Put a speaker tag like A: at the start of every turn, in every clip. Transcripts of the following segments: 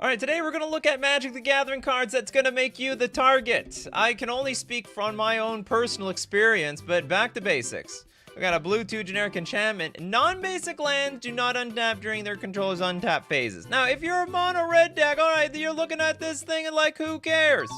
A: Alright, today we're going to look at Magic the Gathering cards that's going to make you the target. I can only speak from my own personal experience, but back to basics. We got a blue 2 generic enchantment. Non-basic lands do not untap during their controller's untap phases. Now, if you're a mono red deck, alright, you're looking at this thing and like, who cares?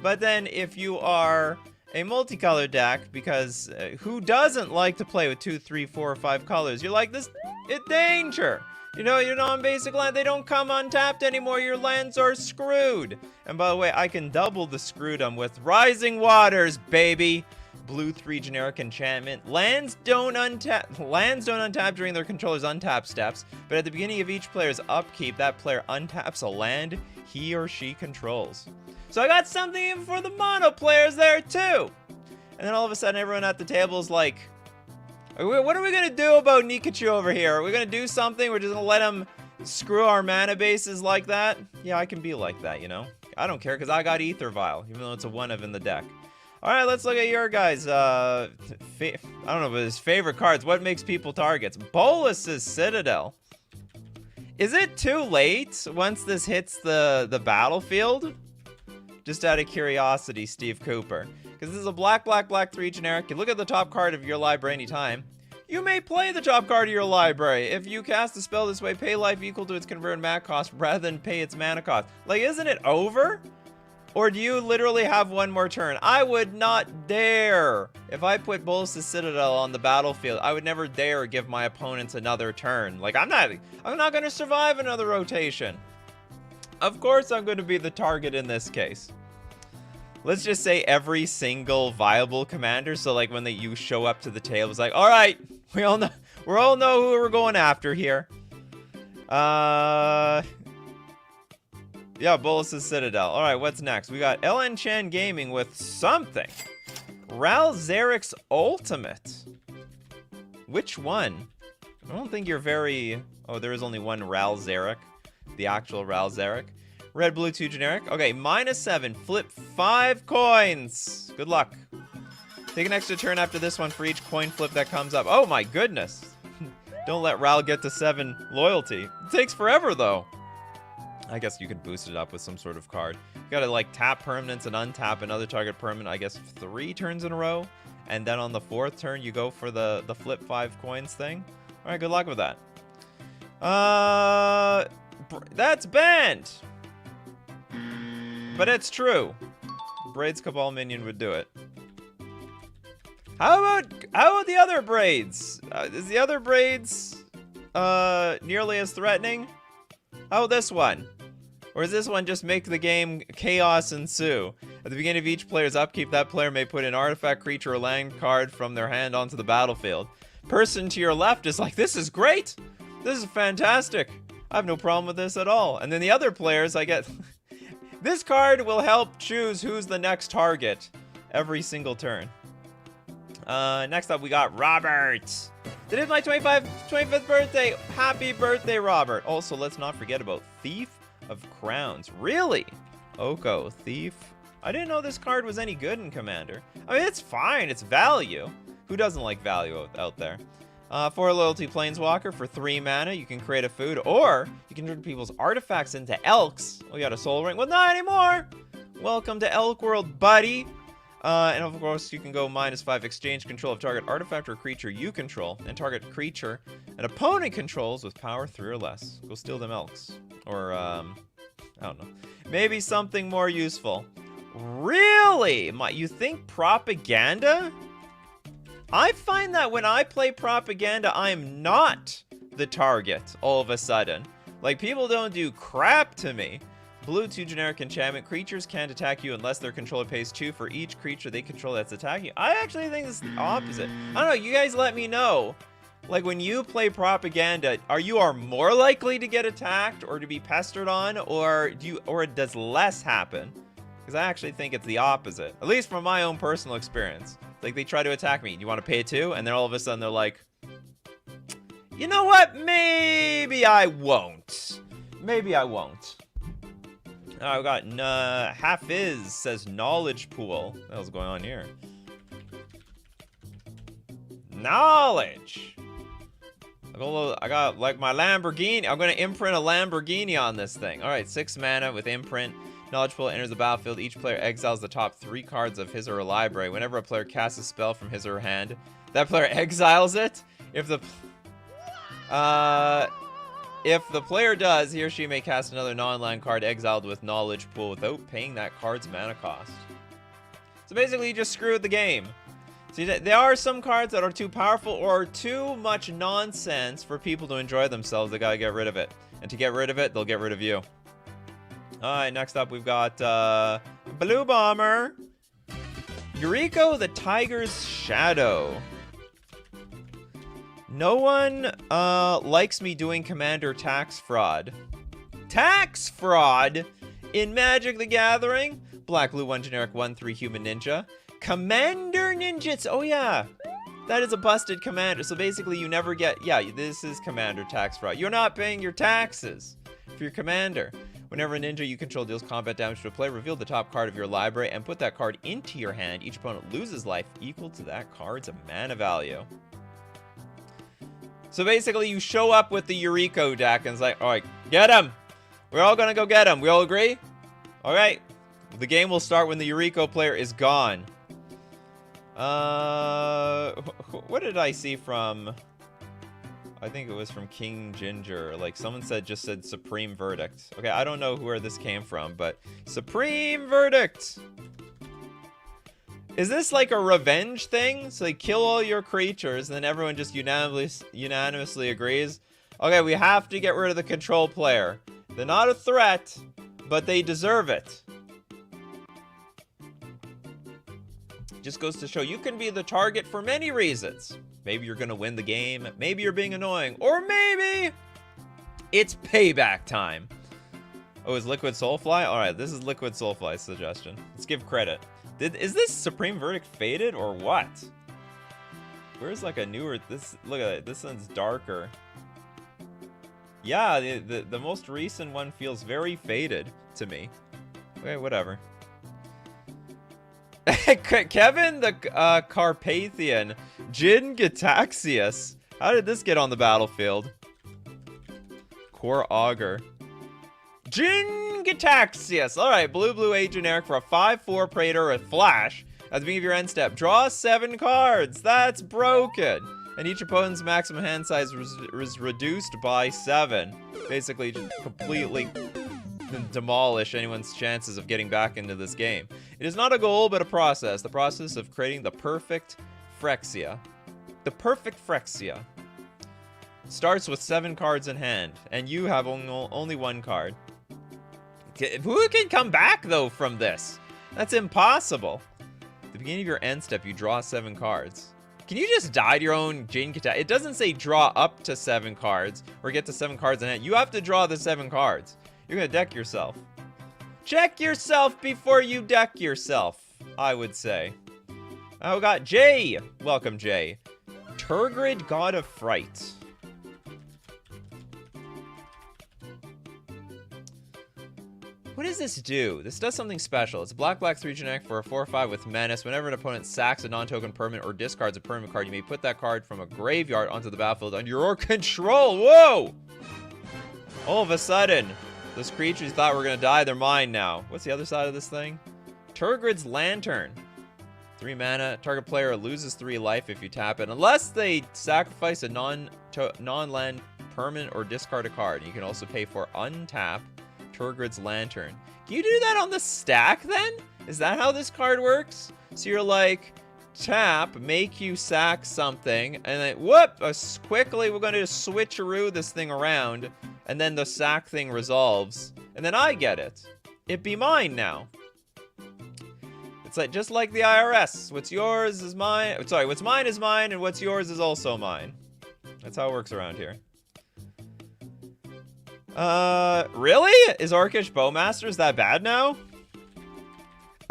A: But then if you are a multicolored deck, because who doesn't like to play with 2, 3, 4, or 5 colors? You're like, this, it's danger. You know, your non-basic land, they don't come untapped anymore. Your lands are screwed. And by the way, I can double the screwdom with Rising Waters, baby. Blue 3 generic enchantment. Lands don't untap during their controller's untap steps, but at the beginning of each player's upkeep, that player untaps a land he or she controls. So I got something even for the mono players there too. And then all of a sudden, everyone at the table is like, what are we going to do about Nikachu over here? Are we going to do something? We're just going to let him screw our mana bases like that? Yeah, I can be like that, you know? I don't care, because I got Ether Vial, even though it's a 1 of in the deck. Alright, let's look at your guys' I don't know, but his favorite cards. What makes people targets? Bolus's Citadel. Is it too late once this hits the battlefield? Just out of curiosity, Steve Cooper. Because this is a black 3 generic. You look at the top card of your library anytime. You may play the top card of your library. If you cast a spell this way, pay life equal to its converted mana cost rather than pay its mana cost. Like, isn't it over? Or do you literally have one more turn? I would not dare. If I put Bolus's Citadel on the battlefield, I would never dare give my opponents another turn. Like, I'm not going to survive another rotation. Of course I'm going to be the target in this case. Let's just say every single viable commander. So like when you show up to the table, it's like, all right, we all know who we're going after here. Yeah, Bolus's Citadel. All right, what's next? We got LN Chan Gaming with something. Ral Zarek's Ultimate. Which one? I don't think you're very... Oh, there is only one Ral Zarek. The actual Ral Zarek. Red, blue, 2 generic. Okay, -7. Flip 5 coins. Good luck. Take an extra turn after this one for each coin flip that comes up. Oh my goodness. Don't let Ral get to 7 loyalty. It takes forever though. I guess you could boost it up with some sort of card. You gotta like tap permanents and untap another target permanent, I guess 3 turns in a row. And then on the 4th turn, you go for the flip 5 coins thing. All right, good luck with that. That's banned. But it's true. Braids Cabal minion would do it. How about the other Braids? Is the other Braids nearly as threatening? How about this one? Or does this one just make the game chaos ensue? At the beginning of each player's upkeep, that player may put an artifact, creature, or land card from their hand onto the battlefield. Person to your left is like, this is great! This is fantastic! I have no problem with this at all. And then the other players, I get... This card will help choose who's the next target every single turn. Next up, we got Robert. Today's my 25th birthday. Happy birthday, Robert. Also, let's not forget about Thief of Crowns. Really? Oko, Thief. I didn't know this card was any good in Commander. I mean, it's fine. It's value. Who doesn't like value out there? 4 loyalty Planeswalker for 3 mana. You can create a food, or you can turn people's artifacts into elks. Oh, you got a soul ring? Well, not anymore. Welcome to Elk World, buddy. And of course, you can go -5, exchange control of target artifact or creature you control, and target creature an opponent controls with power 3 or less. Go steal them elks. Or, I don't know. Maybe something more useful. Really? You think propaganda? I find that when I play propaganda, I am not the target all of a sudden. Like, people don't do crap to me. Blue 2 generic enchantment. Creatures can't attack you unless their controller pays 2 for each creature they control that's attacking you. I actually think it's the opposite. I don't know, you guys let me know. Like, when you play propaganda, are you more likely to get attacked or to be pestered on, or does less happen? Because I actually think it's the opposite. At least from my own personal experience. Like, they try to attack me. You want to pay 2? And then all of a sudden they're like, you know what? Maybe I won't. Maybe I won't. I got Hafiz says knowledge pool. What the hell's going on here? Knowledge. I got like my Lamborghini. I'm gonna imprint a Lamborghini on this thing. All right, 6 mana with imprint. Knowledge Pool enters the battlefield. Each player exiles the top 3 cards of his or her library. Whenever a player casts a spell from his or her hand, that player exiles it. If the player does, he or she may cast another non-land card exiled with Knowledge Pool without paying that card's mana cost. So basically, you just screwed the game. See, there are some cards that are too powerful or too much nonsense for people to enjoy themselves. They gotta get rid of it. And to get rid of it, they'll get rid of you. Alright, next up we've got Blue Bomber. Yuriko the Tiger's Shadow. No one likes me doing Commander Tax Fraud. Tax Fraud? In Magic the Gathering? Black, blue, 1 generic, 1/3 human ninja. Commander Ninjutsu. Oh yeah, that is a busted commander. So basically you never get, yeah, this is Commander Tax Fraud. You're not paying your taxes for your commander. Whenever a ninja you control deals combat damage to a player, reveal the top card of your library and put that card into your hand. Each opponent loses life equal to that card's mana value. So basically you show up with the Yuriko deck and it's like, alright, get him. We're all gonna go get him. We all agree? Alright. The game will start when the Yuriko player is gone. What did I see from... I think it was from King Ginger. Like, someone just said Supreme Verdict. Okay, I don't know where this came from, but... Supreme Verdict! Is this like a revenge thing? So they kill all your creatures, and then everyone just unanimously agrees? Okay, we have to get rid of the control player. They're not a threat, but they deserve it. Just goes to show you can be the target for many reasons. Maybe you're gonna win the game, maybe you're being annoying, or maybe it's payback time. Oh, is Liquid Soulfly? Alright, this is Liquid Soulfly's suggestion. Let's give credit. Is this Supreme Verdict faded or what? Where's like a newer, look at it, this one's darker. Yeah, the most recent one feels very faded to me. Okay, whatever. Kevin the Carpathian. Jin Gitaxius. How did this get on the battlefield? Core Augur. Jin Gitaxius. Alright, blue, a generic for a 5/4 Praetor with Flash. At the beginning of your end step, draw 7 cards. That's broken. And each opponent's maximum hand size was reduced by 7. Basically, just completely demolish anyone's chances of getting back into this game. It is not a goal, but a process. The process of creating the perfect Phyrexia. The perfect Phyrexia starts with 7 cards in hand, and you have only 1 card. Who can come back, though, from this? That's impossible. At the beginning of your end step, you draw 7 cards. Can you just die to your own Jin Kita? It doesn't say draw up to 7 cards, or get to 7 cards in hand. You have to draw the 7 cards. You're gonna deck yourself. Check yourself before you deck yourself, I would say. Oh, we got Jay. Welcome, Jay. Turgid, God of Fright. What does this do? This does something special. It's a black 3 generic for a 4/5 with Menace. Whenever an opponent sacks a non-token permanent or discards a permanent card, you may put that card from a graveyard onto the battlefield under your control. Whoa! All of a sudden, those creatures thought were gonna die. They're mine now. What's the other side of this thing? Turgid's Lantern. 3 mana. Target player loses 3 life if you tap it, unless they sacrifice a non-land permanent or discard a card. You can also pay for untap Turgid's Lantern. Can you do that on the stack then? Is that how this card works? So you're like, tap, make you sack something, and then whoop, quickly we're going to switcheroo this thing around, and then the sack thing resolves, and then I get it. It be mine now. It's like just like the IRS. What's yours is mine. Sorry, what's mine is mine, and what's yours is also mine. That's how it works around here. Really? Is Orcish Bowmasters that bad now?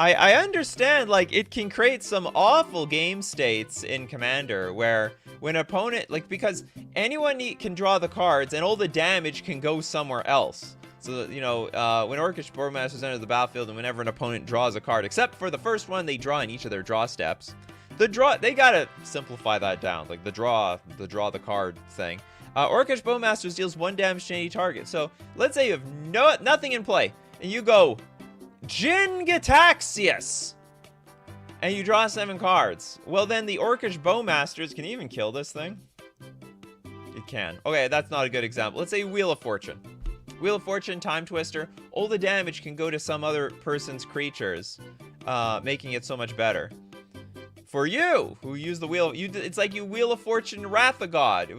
A: I understand, like, it can create some awful game states in Commander where when an opponent, like, because anyone can draw the cards and all the damage can go somewhere else. So, you know, when Orcish Bowmasters enter the battlefield and whenever an opponent draws a card, except for the first one they draw in each of their draw steps, they gotta simplify that down, like the draw the card thing. Orcish Bowmasters deals 1 damage to any target. So let's say you have nothing in play, and you go Jin-Gitaxias, and you draw 7 cards. Well, then the Orcish Bowmasters can even kill this thing. It can. Okay, that's not a good example. Let's say Wheel of Fortune. Wheel of Fortune, Time Twister. All the damage can go to some other person's creatures, making it so much better. For you, who use the Wheel, it's like you Wheel of Fortune Wrath of God.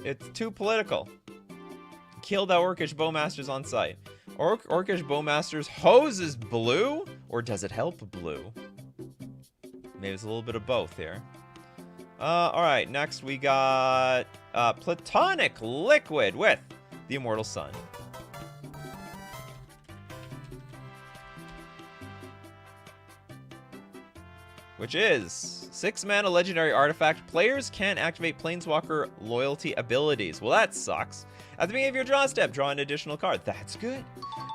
A: It's too political. Kill the Orcish Bowmasters on sight. Orcish Bowmasters hoses blue, or does it help blue? Maybe it's a little bit of both here. Alright, next we got Platonic Liquid with the Immortal Sun. Which is 6 mana legendary artifact. Players can't activate Planeswalker loyalty abilities. Well, that sucks. At the beginning of your draw step, draw an additional card. That's good.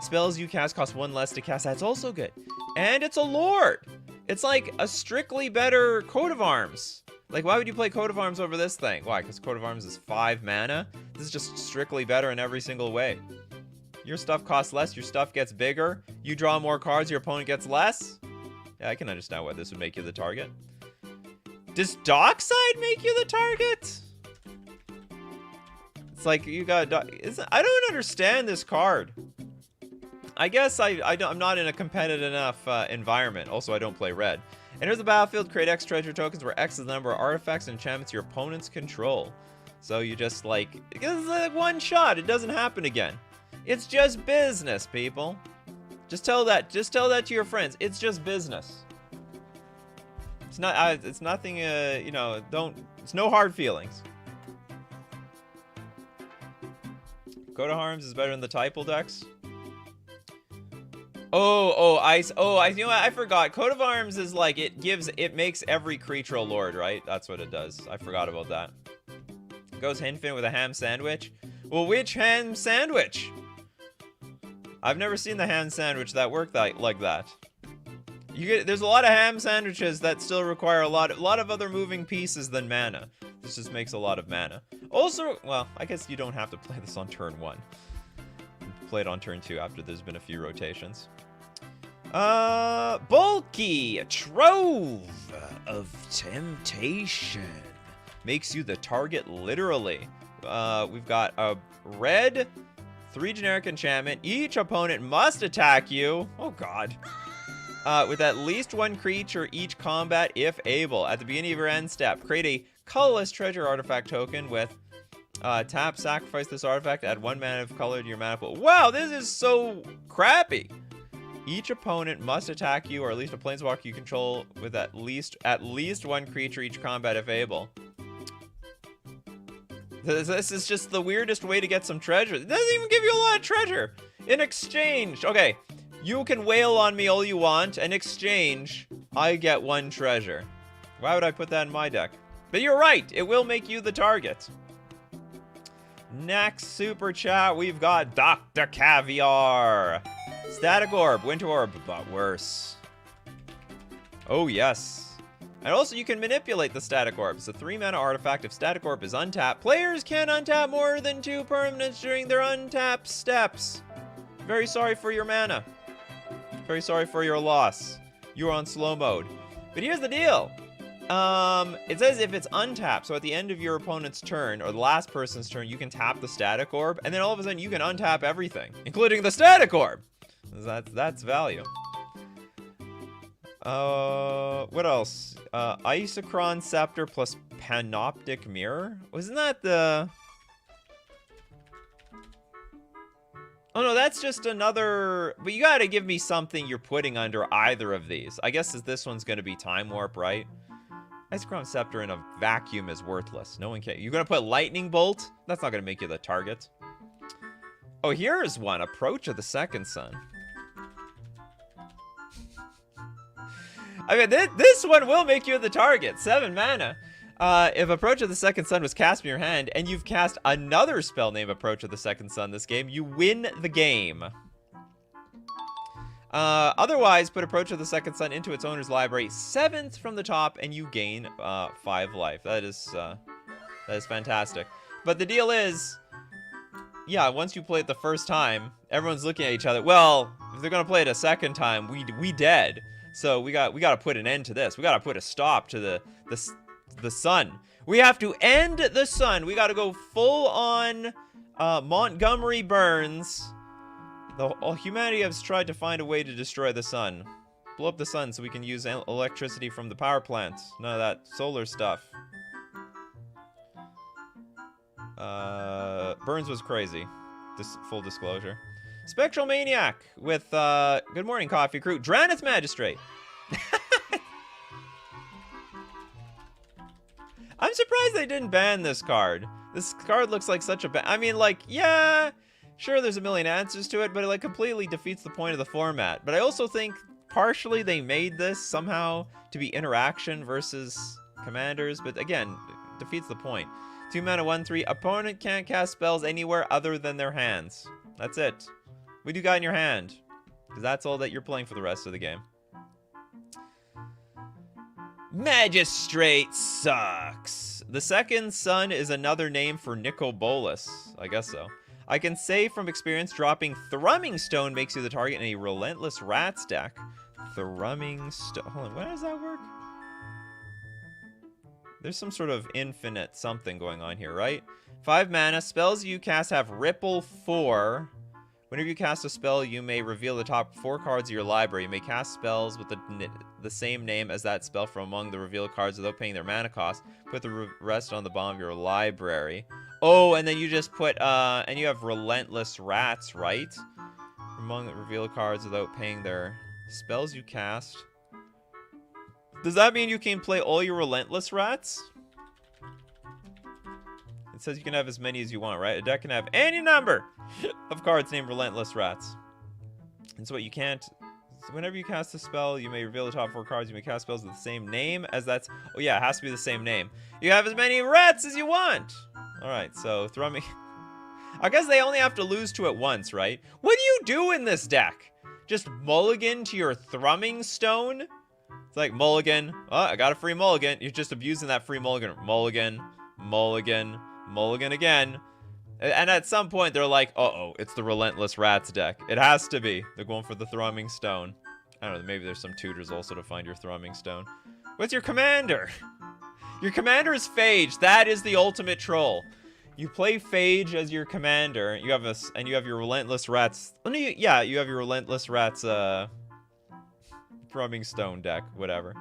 A: Spells you cast cost 1 less to cast. That's also good. And it's a Lord. It's like a strictly better Coat of Arms. Like, why would you play Coat of Arms over this thing? Why? Because Coat of Arms is 5 mana? This is just strictly better in every single way. Your stuff costs less, your stuff gets bigger. You draw more cards, your opponent gets less. Yeah, I can understand why this would make you the target. Does Dockside make you the target? It's like you got... I don't understand this card. I guess I'm not in a competitive enough environment. Also, I don't play red. Enter the battlefield, create X treasure tokens, where X is the number of artifacts and enchantments your opponents control. So you just like... It's like one shot. It doesn't happen again. It's just business, people. Just tell that to your friends. It's just business. It's not. It's nothing. You know. It's no hard feelings. Coat of Arms is better than the Typal decks. You know what? I forgot. Coat of Arms is like it makes every creature a lord, right? That's what it does. I forgot about that. Goes infinite with a ham sandwich. Well, which ham sandwich? I've never seen the ham sandwich that worked like that. There's a lot of ham sandwiches that still require a lot of other moving pieces than mana. This just makes a lot of mana. Also, well, I guess you don't have to play this on turn 1. Play it on turn 2 after there's been a few rotations. Bulky Trove of Temptation makes you the target literally. We've got a red 3 generic enchantment. Each opponent must attack you. Oh god. With at least 1 creature each combat if able. At the beginning of your end step, create a colorless treasure artifact token with tap, sacrifice this artifact, add 1 mana of color to your mana pool. Wow, this is so crappy. Each opponent must attack you or at least a planeswalker you control with at least 1 creature each combat if able. This is just the weirdest way to get some treasure. It doesn't even give you a lot of treasure. In exchange, okay, you can wail on me all you want. In exchange, I get 1 treasure. Why would I put that in my deck? But you're right, it will make you the target. Next super chat, we've got Dr. Caviar. Static Orb, Winter Orb, but worse. Oh yes. And also, you can manipulate the Static Orb. It's a 3 mana artifact. If Static Orb is untapped, players can untap more than 2 permanents during their untap steps. Very sorry for your mana. Very sorry for your loss. You're on slow mode. But here's the deal. It says if it's untapped, so at the end of your opponent's turn, or the last person's turn, you can tap the Static Orb, and then all of a sudden you can untap everything, including the Static Orb. That's value. What else? Isochron Scepter plus Panoptic Mirror? Wasn't that the... Oh no, that's just another... But you gotta give me something you're putting under either of these. I guess this one's gonna be Time Warp, right? Isochron Scepter in a vacuum is worthless. No one can... You're gonna put Lightning Bolt? That's not gonna make you the target. Oh, here's one. Approach of the Second Sun. I mean, this one will make you the target. 7 mana. If Approach of the Second Sun was cast from your hand, and you've cast another spell named Approach of the Second Sun this game, you win the game. Otherwise, put Approach of the Second Sun into its owner's library, 7th from the top, and you gain 5 life. That is fantastic. But the deal is, yeah, once you play it the first time, everyone's looking at each other. Well, if they're gonna play it a second time, we dead. So we got to put an end to this. We got to put a stop to the sun. We have to end the sun. We got to go full on Montgomery Burns. Humanity has tried to find a way to destroy the sun. Blow up the sun so we can use electricity from the power plants. None of that solar stuff. Burns was crazy. Full disclosure. Spectral Maniac with, good morning, Coffee Crew. Dranith Magistrate. I'm surprised they didn't ban this card. This card looks like such a I mean, like, yeah, sure, there's a million answers to it, but it, like, completely defeats the point of the format. But I also think, partially, they made this somehow to be interaction versus commanders, but again, it defeats the point. 2 mana, 1/3. Opponent can't cast spells anywhere other than their hands. That's it. What do you got in your hand? Because that's all that you're playing for the rest of the game. Magistrate sucks. The second sun is another name for Nicobolus. I guess so. I can say from experience, dropping Thrumming Stone makes you the target in a Relentless Rats deck. Thrumming Stone. Hold on, how does that work? There's some sort of infinite something going on here, right? 5 mana. Spells you cast have Ripple 4. Whenever you cast a spell, you may reveal the top 4 cards of your library. You may cast spells with the same name as that spell from among the revealed cards without paying their mana cost. Put the rest on the bottom of your library. Oh, and then you just put, and you have Relentless Rats, right? Among the revealed cards without paying their spells you cast. Does that mean you can play all your Relentless Rats? It says you can have as many as you want, right? A deck can have any number of cards named Relentless Rats. And so what you can't... So whenever you cast a spell, you may reveal the top 4 cards. You may cast spells with the same name as that's... Oh yeah, it has to be the same name. You have as many rats as you want! Alright, so Thrumming... I guess they only have to lose to it once, right? What do you do in this deck? Just mulligan to your Thrumming Stone? It's like, mulligan. Oh, I got a free mulligan. You're just abusing that free mulligan. Mulligan. Mulligan. Mulligan again. And at some point, they're like, uh-oh, it's the Relentless Rats deck. It has to be. They're going for the Thrumming Stone. I don't know, maybe there's some tutors also to find your Thrumming Stone. What's your commander? Your commander is Phage. That is the ultimate troll. You play Phage as your commander. You have and you have your Relentless Rats. Yeah, you have your Relentless Rats, Thrumming Stone deck, whatever.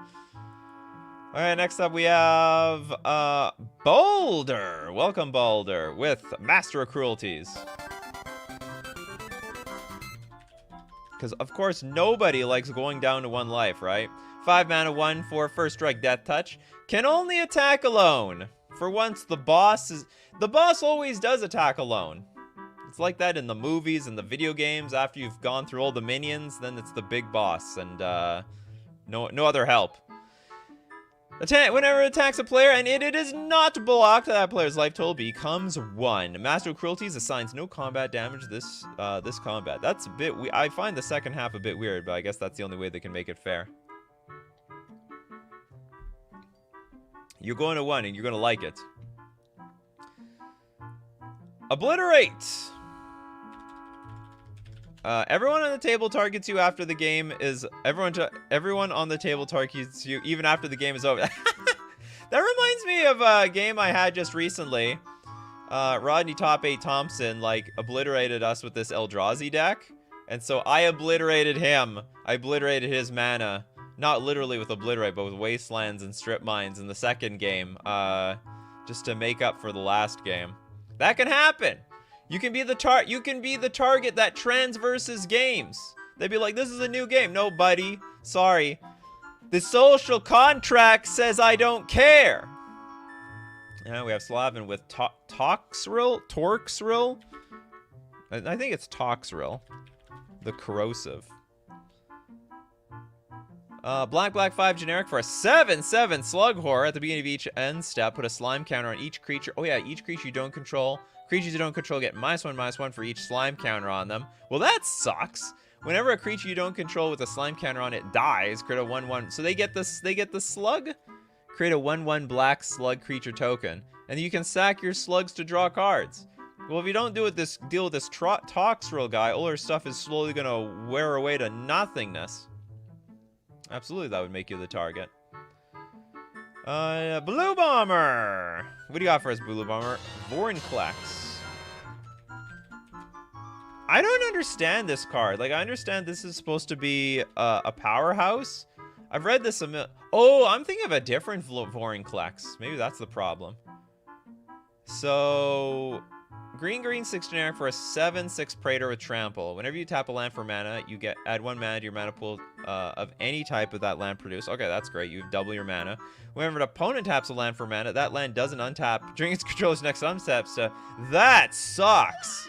A: Alright, next up we have, Boulder! Welcome, Boulder, with Master of Cruelties. Because, of course, nobody likes going down to 1 life, right? 5 mana, 1/4, first strike, Death Touch. Can only attack alone. For once, the boss always does attack alone. It's like that in the movies and the video games. After you've gone through all the minions, then it's the big boss, and, no other help. Whenever it attacks a player and it is not blocked, that player's life total becomes 1. Master of Cruelties assigns no combat damage this combat. That's a bit I find the second half a bit weird, but I guess that's the only way they can make it fair. You're going to 1 and you're going to like it. Obliterate! Everyone on the table targets you after the game is... Everyone on the table targets you even after the game is over. That reminds me of a game I had just recently. Rodney Top 8 Thompson, like, obliterated us with this Eldrazi deck. And so I obliterated him. I obliterated his mana. Not literally with Obliterate, but with Wastelands and Strip Mines in the second game. Just to make up for the last game. That can happen! You can be the target that transverses games. They'd be like, this is a new game. No, buddy. Sorry. The social contract says I don't care. And we have Slavin with Toxrill? Torxrill? I think it's Toxrill. The Corrosive. Black 5 generic for a 7/7 Slug Horror. At the beginning of each end step, put a slime counter on each creature. Oh yeah, each creature you don't control. Creatures you don't control get -1/-1 for each slime counter on them. Well, that sucks. Whenever a creature you don't control with a slime counter on it dies, create a 1/1. So they get the slug. Create a 1/1 black slug creature token. And you can sack your slugs to draw cards. Well, if you don't deal with this Toxrill guy, all our stuff is slowly gonna wear away to nothingness. Absolutely, that would make you the target. Blue Bomber! What do you got for us, Blue Bomber? Vorinclex. I don't understand this card. Like, I understand this is supposed to be a powerhouse. I've read this Oh, I'm thinking of a different Vorinclex. Maybe that's the problem. So, green 6 generic for a 7/6 Praetor with Trample. Whenever you tap a land for mana, you add 1 mana to your mana pool of any type of that land produced. Okay, that's great. You double your mana. Whenever an opponent taps a land for mana, that land doesn't untap during its controller's next untap step. That sucks.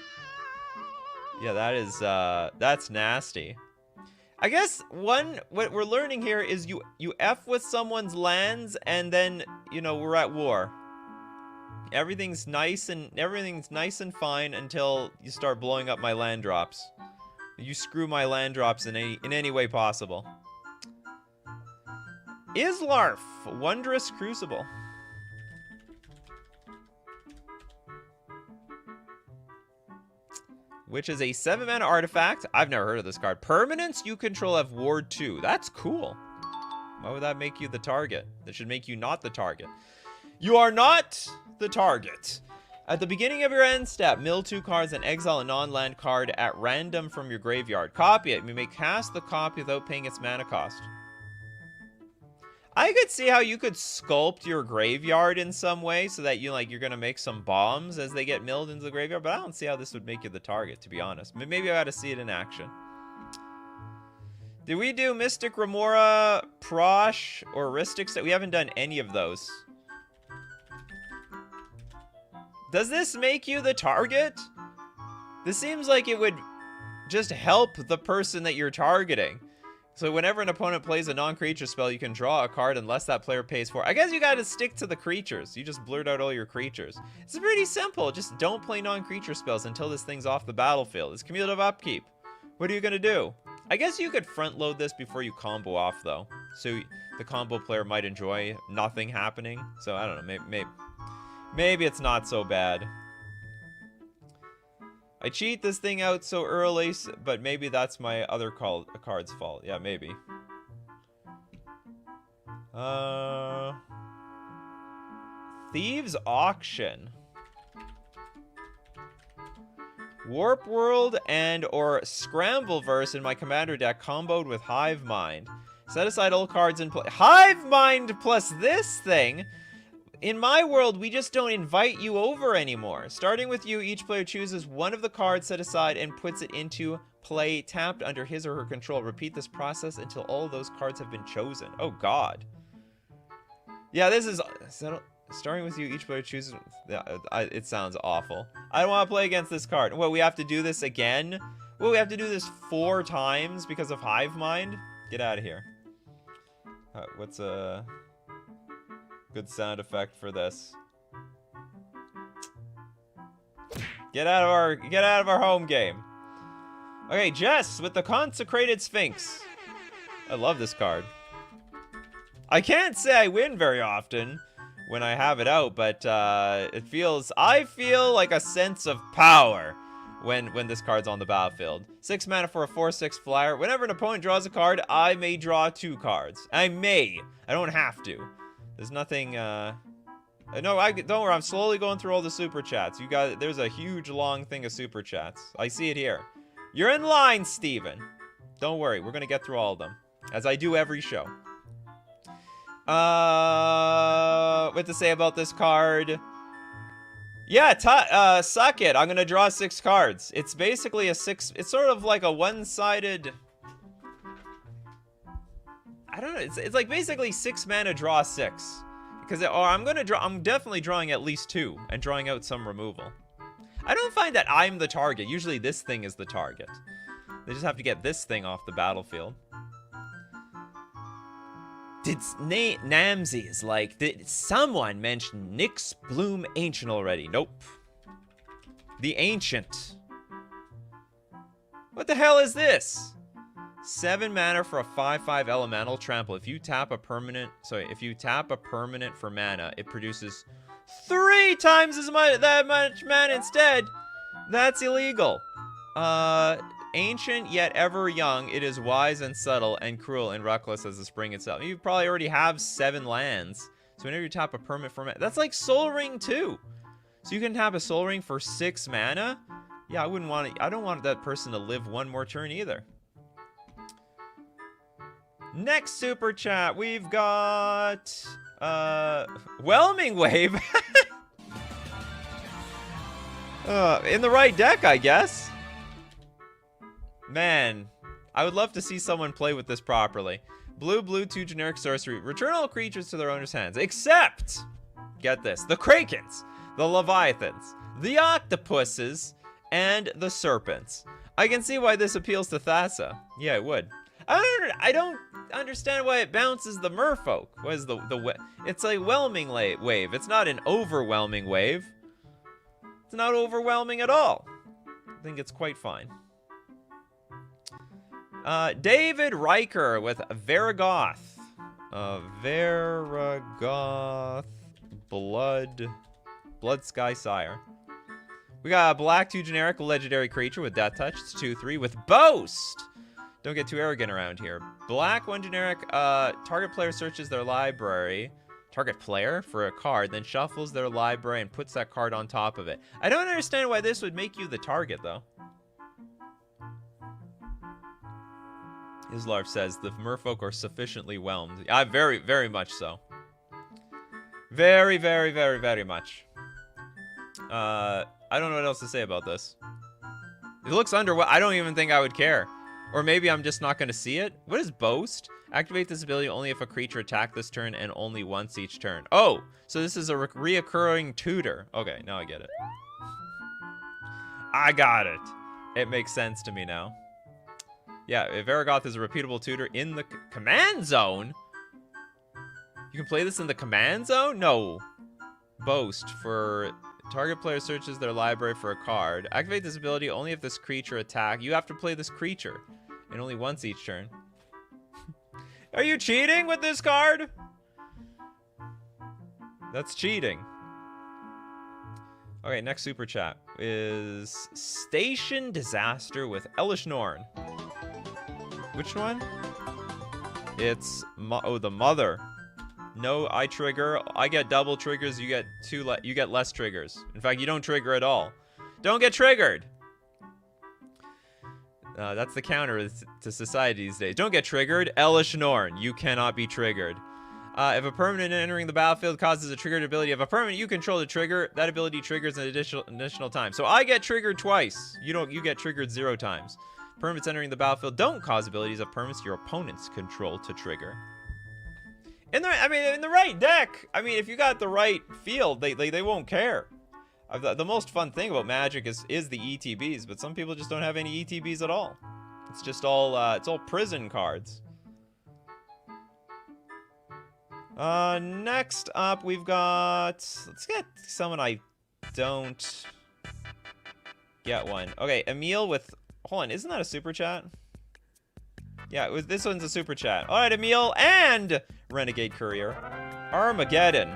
A: Yeah, that is that's nasty. I guess what we're learning here is you F with someone's lands and then, you know, we're at war. Everything's nice and fine until you start blowing up my land drops. You screw my land drops in any way possible. Islarf, Wondrous Crucible. Which is a 7-mana artifact. I've never heard of this card. Permanents you control have Ward 2. That's cool. Why would that make you the target? That should make you not the target. You are not the target. At the beginning of your end step, mill 2 cards and exile a non-land card at random from your graveyard. Copy it. You may cast the copy without paying its mana cost. I could see how you could sculpt your graveyard in some way so that you're gonna make some bombs as they get milled into the graveyard, but I don't see how this would make you the target, to be honest. Maybe I gotta see it in action. Did we do Mystic Remora, Prosh, or Rhystic? We haven't done any of those. Does this make you the target? This seems like it would just help the person that you're targeting. So whenever an opponent plays a non-creature spell, you can draw a card unless that player pays for it. I guess you gotta stick to the creatures. You just blurt out all your creatures. It's pretty simple. Just don't play non-creature spells until this thing's off the battlefield. It's cumulative upkeep. What are you gonna do? I guess you could front load this before you combo off, though. So the combo player might enjoy nothing happening. So I don't know, maybe it's not so bad. I cheat this thing out so early, but maybe that's my other card's fault. Yeah, maybe. Thieves Auction. Warp World and or Scrambleverse in my commander deck comboed with Hive Mind. Set aside all cards in play. Hive Mind plus this thing? In my world, we just don't invite you over anymore. Starting with you, each player chooses one of the cards set aside and puts it into play tapped under his or her control. Repeat this process until all of those cards have been chosen. Oh, God. Yeah, this is... Starting with you, each player chooses... It sounds awful. I don't want to play against this card. Well, we have to do this again? Well, we have to do this 4 times because of Hive Mind? Get out of here. What's a... good sound effect for this? Get out of our home game. Okay, Jess with the Consecrated Sphinx. I love this card. I can't say I win very often when I have it out, but I feel like a sense of power when this card's on the battlefield. 6 mana for a 4/6 flyer. Whenever an opponent draws a card, I may draw 2 cards. I don't have to. There's nothing, no, don't worry, I'm slowly going through all the super chats. You guys, there's a huge, long thing of super chats. I see it here. You're in line, Steven. Don't worry, we're gonna get through all of them, as I do every show. What to say about this card? Yeah, suck it. I'm gonna draw 6 cards. It's basically it's sort of like a one-sided... I don't know. It's like basically 6 mana, draw 6. Because I'm definitely drawing at least 2 and drawing out some removal. I don't find that I'm the target. Usually this thing is the target. They just have to get this thing off the battlefield. Namsy is like, did someone mention Nyx Bloom Ancient already? Nope. The Ancient. What the hell is this? 7 mana for a 5/5 elemental trample. If you tap a permanent for mana, it produces 3 times as much that much mana instead. That's illegal. Ancient yet ever young, it is wise and subtle and cruel and reckless as the spring itself. You probably already have 7 lands. So whenever you tap a permanent for mana, that's like Soul Ring too. So you can tap a Soul Ring for 6 mana. Yeah, I don't want that person to live 1 more turn either. Next super chat, we've got Whelming Wave. In the right deck, I guess. Man, I would love to see someone play with this properly. Blue, 2 generic sorcery. Return all creatures to their owner's hands, except, get this, the Krakens, the Leviathans, the Octopuses, and the Serpents. I can see why this appeals to Thassa. Yeah, it would. I don't understand why it bounces the merfolk. What is it's a whelming wave. It's not an overwhelming wave. It's not overwhelming at all. I think it's quite fine. David Riker with Varagoth. Varagoth Blood Sky Sire. We got a black 2 generic legendary creature with Death Touch. It's 2/3 with Boast. Don't get too arrogant around here. Black 1 generic, target player searches their library. Target player for a card, then shuffles their library and puts that card on top of it. I don't understand why this would make you the target, though. Islarv says the merfolk are sufficiently whelmed. Very, very much so. Very, very, very, very much. I don't know what else to say about this. It looks underwhelming. I don't even think I would care. Or maybe I'm just not going to see it. What is Boast? Activate this ability only if a creature attacked this turn and only once each turn. Oh, so this is a reoccurring tutor. Okay, now I get it. I got it. It makes sense to me now. Yeah, if Varagoth is a repeatable tutor in the command zone. You can play this in the command zone? No. Boast for target player searches their library for a card. Activate this ability only if this creature attack. You have to play this creature and only once each turn. Are you cheating with this card? That's cheating. Okay, next super chat is Station Disaster with Elish Norn. Which one? It's the mother. No, I trigger. I get double triggers. You get you get less triggers. In fact, you don't trigger at all. Don't get triggered. That's the counter to society these days. Don't get triggered. Elish Norn, you cannot be triggered. If a permanent entering the battlefield causes a triggered ability of a permanent you control to trigger, that ability triggers an additional time. So I get triggered twice. You get triggered 0 times. Permanents entering the battlefield don't cause abilities of permanents your opponents control to trigger. In the right deck. I mean, if you got the right field, they won't care. The most fun thing about Magic is the ETBs, but some people just don't have any ETBs at all. It's just all it's all prison cards. Next up we've got, let's get someone I don't get one. Okay, Emil with, hold on, isn't that a super chat? Yeah, this one's a super chat. All right, Emil and Renegade Courier. Armageddon.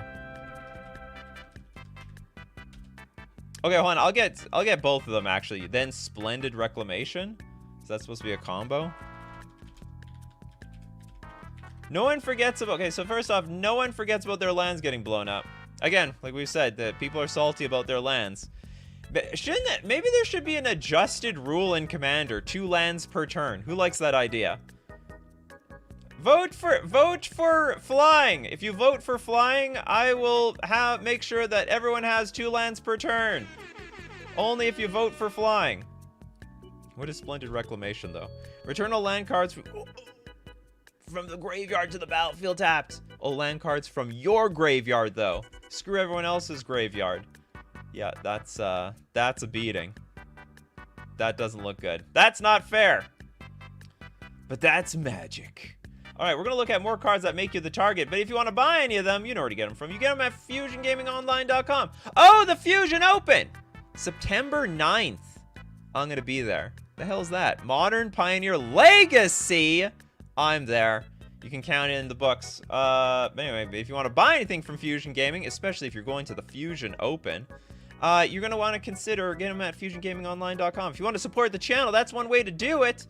A: Okay, hold on. I'll get both of them actually. Then Splendid Reclamation. Is that supposed to be a combo? No one forgets about. Okay, so first off, no one forgets about their lands getting blown up. Again, like we said, the people are salty about their lands. But maybe there should be an adjusted rule in Commander: 2 lands per turn. Who likes that idea? Vote for flying. If you vote for flying, I will make sure that everyone has 2 lands per turn. Only if you vote for flying. What is Splendid Reclamation, though? Return all land cards from the graveyard to the battlefield tapped. All land cards from your graveyard, though. Screw everyone else's graveyard. Yeah, that's a beating. That doesn't look good. That's not fair. But that's Magic. All right, we're going to look at more cards that make you the target. But if you want to buy any of them, you know where to get them from. You get them at FusionGamingOnline.com. Oh, the Fusion Open! September 9th. I'm going to be there. The hell is that? Modern Pioneer Legacy. I'm there. You can count it in the books. But anyway, if you want to buy anything from Fusion Gaming, especially if you're going to the Fusion Open, you're going to want to consider getting them at FusionGamingOnline.com. If you want to support the channel, that's one way to do it.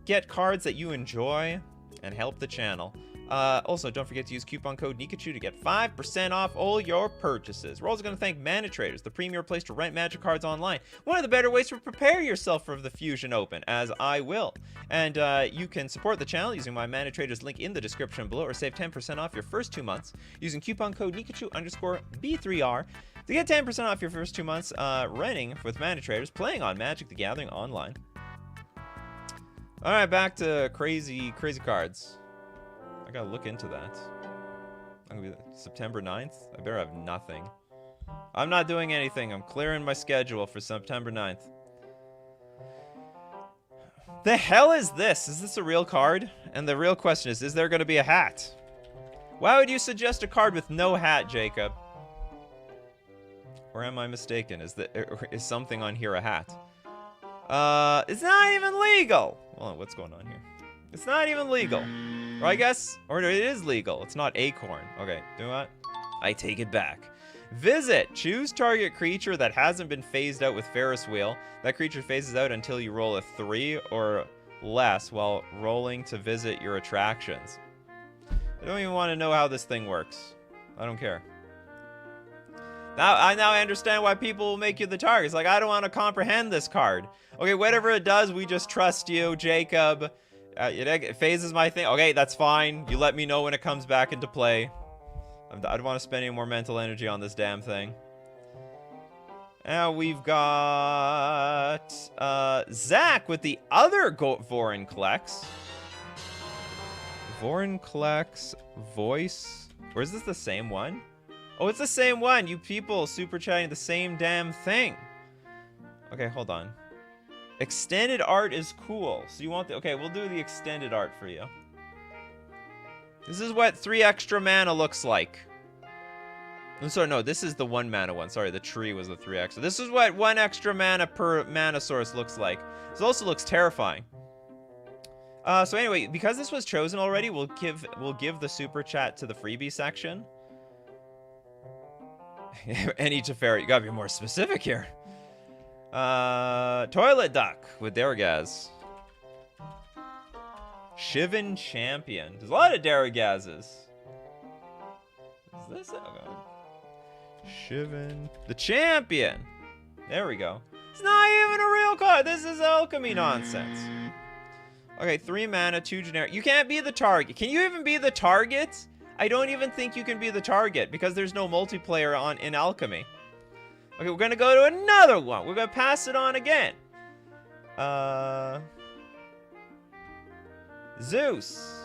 A: Get cards that you enjoy and help the channel. Also, don't forget to use coupon code Nikachu to get 5% off all your purchases. We're also going to thank Mana Traders, the premier place to rent Magic cards online. One of the better ways to prepare yourself for the Fusion Open, as I will. And you can support the channel using my Mana Traders link in the description below, or save 10% off your first 2 months using coupon code Nikachu_B3R to get 10% off your first 2 months renting with Mana Traders, playing on Magic the Gathering online. All right, back to crazy cards. I gotta look into that. I'm gonna be September 9th. I better have nothing. I'm not doing anything. I'm clearing my schedule for September 9th. The hell is this? Is this a real card? And the real question is there gonna be a hat? Why would you suggest a card with no hat, Jacob? Or am I mistaken? Is something on here a hat? It's not even legal. Hold on, what's going on here? It's not even legal. Or I guess, or it is legal. It's not acorn. Okay, do what? I take it back. Visit. Choose target creature that hasn't been phased out with Ferris wheel. That creature phases out until you roll a 3 or less while rolling to visit your attractions. I don't even want to know how this thing works. I don't care. Now I understand why people will make you the target. It's like, I don't want to comprehend this card. Okay, whatever it does, we just trust you, Jacob. It phases my thing. Okay, that's fine. You let me know when it comes back into play. I don't want to spend any more mental energy on this damn thing. Now we've got Zach with the other Vorinclex. Vorinclex voice. Or is this the same one? Oh, it's the same one. You people super chatting the same damn thing. Okay, hold on. Extended art is cool. So you want the... Okay, we'll do the extended art for you. This is what 3 extra mana looks like. I'm sorry, no, this is the 1 mana one. Sorry, the tree was the 3 extra. This is what 1 extra mana per mana source looks like. This also looks terrifying. So anyway, because this was chosen already, we'll give the super chat to the freebie section. Any Teferi, you gotta be more specific here. Toilet Duck with Daragaz. Shivan Champion. There's a lot of Daragazes. Is this it? Okay. Shivan the Champion. There we go. It's not even a real card. This is alchemy nonsense. Okay, 3 mana, 2 generic. You can't be the target. Can you even be the target? I don't even think you can be the target because there's no multiplayer in alchemy. Okay, we're gonna go to another one. We're gonna pass it on again. Zeus.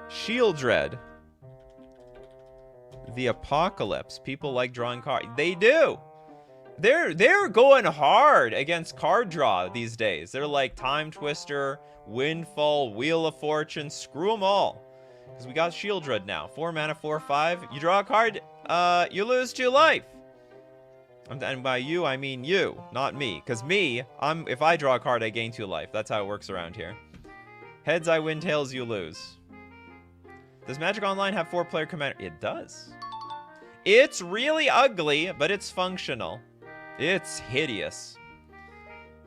A: Shieldred. The Apocalypse. People like drawing cards. They do. They're going hard against card draw these days. They're like Time Twister, Windfall, Wheel of Fortune. Screw them all. Because we got Shieldred now. 4 mana, 4/5. You draw a card, you lose 2 life. And by you, I mean you, not me. Because me, if I draw a card, I gain 2 life. That's how it works around here. Heads, I win. Tails, you lose. Does Magic Online have 4-player commander? It does. It's really ugly, but it's functional. It's hideous.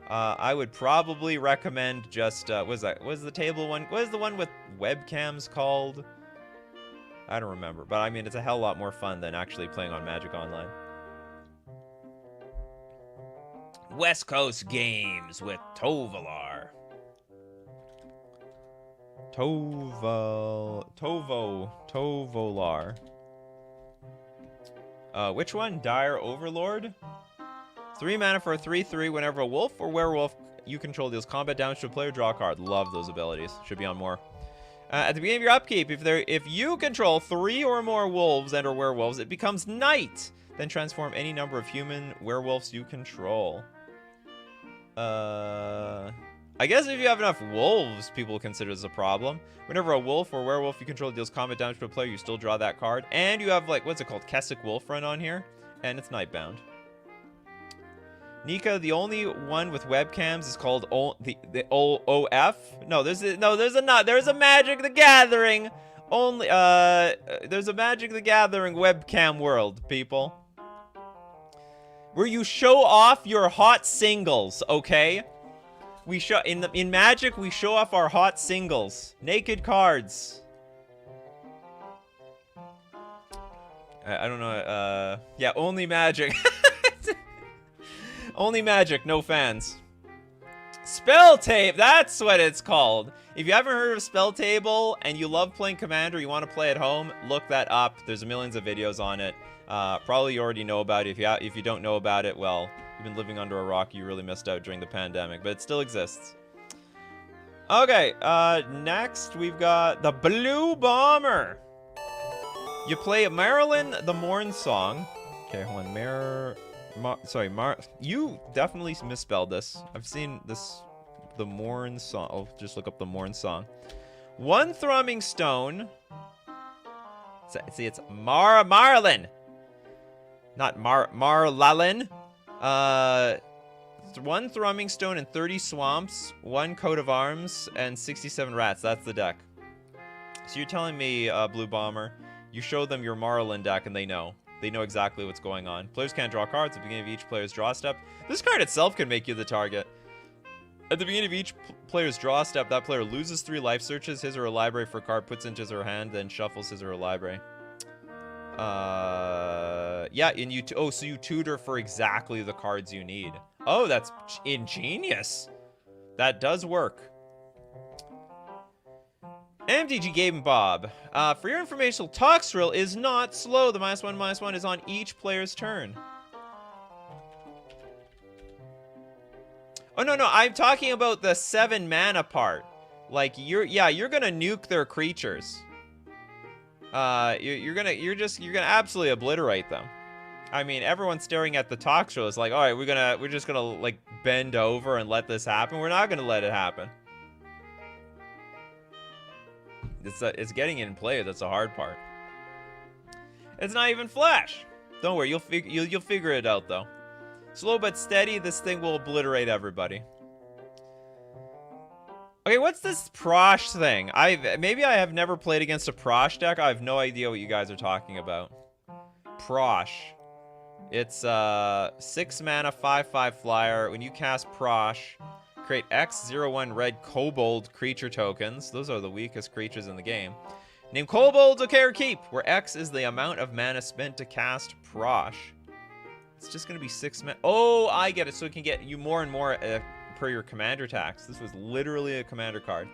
A: I would probably recommend just, what is that? What is the table one? What is the one with webcams called? I don't remember. But I mean, it's a hell lot more fun than actually playing on Magic Online. West Coast Games with Tovolar. Tovolar. Which one? Dire Overlord? 3 mana for a 3/3. Whenever a wolf or werewolf you control deals combat damage to a player, draw a card. Love those abilities. Should be on more. At the beginning of your upkeep, if you control 3 or more wolves and or werewolves, it becomes night. Then transform any number of human werewolves you control. I guess if you have enough wolves, people consider this a problem. Whenever a wolf or werewolf you control deals combat damage to a player, you still draw that card. And you have, like, what's it called? Keswick Wolf run on here. And it's Nightbound. Nika, the only one with webcams is called the OF. No, there's a Magic the Gathering Only, there's a Magic the Gathering webcam world, people. Where you show off your hot singles, okay? We show, in Magic, we show off our hot singles. Naked cards. I don't know, yeah, only Magic. Only Magic, no fans. Spell Tape, that's what it's called. If you haven't heard of Spell Table and you love playing Commander, you want to play at home, look that up. There's millions of videos on it. Probably you already know about it. If you don't know about it, well, you've been living under a rock. You really missed out during the pandemic, but it still exists. Okay, next we've got the Blue Bomber. You play Marilyn the Morn Song. Okay, hold on. You definitely misspelled this. I've seen this, the Morn Song. I'll just look up the Morn Song. 1 Thrumming Stone. See, it's Marlin. Not Marlalin. 1 Thrumming Stone and 30 Swamps, 1 Coat of Arms, and 67 Rats. That's the deck. So you're telling me, Blue Bomber, you show them your Marlin deck and they know. They know exactly what's going on. Players can't draw cards at the beginning of each player's draw step. This card itself can make you the target. At the beginning of each player's draw step, that player loses 3 life, searches his or her library for a card, puts into his or her hand, then shuffles his or her library. Yeah, and you so you tutor for exactly the cards you need. Oh, that's ingenious. That does work. MTG Gabe and Bob. For your informational, Toxrill is not slow. The -1/-1 is on each player's turn. Oh, no, I'm talking about the 7 mana part. Like, you're gonna nuke their creatures. You're gonna absolutely obliterate them. I mean, everyone staring at the Toxrill is like, all right, we're just gonna, like, bend over and let this happen. We're not gonna let it happen. It's getting it in play that's the hard part. It's not even flash. Don't worry, you'll figure it out though. Slow but steady, this thing will obliterate everybody. Okay, what's this Prosh thing? Maybe I have never played against a Prosh deck. I have no idea what you guys are talking about. Prosh. It's 6 mana, 5/5 flyer. When you cast Prosh, create X01 red kobold creature tokens. Those are the weakest creatures in the game. Name kobolds okay or keep, where X is the amount of mana spent to cast Prosh. It's just going to be 6 mana. Oh, I get it. So it can get you more and more per your commander tax. This was literally a commander card.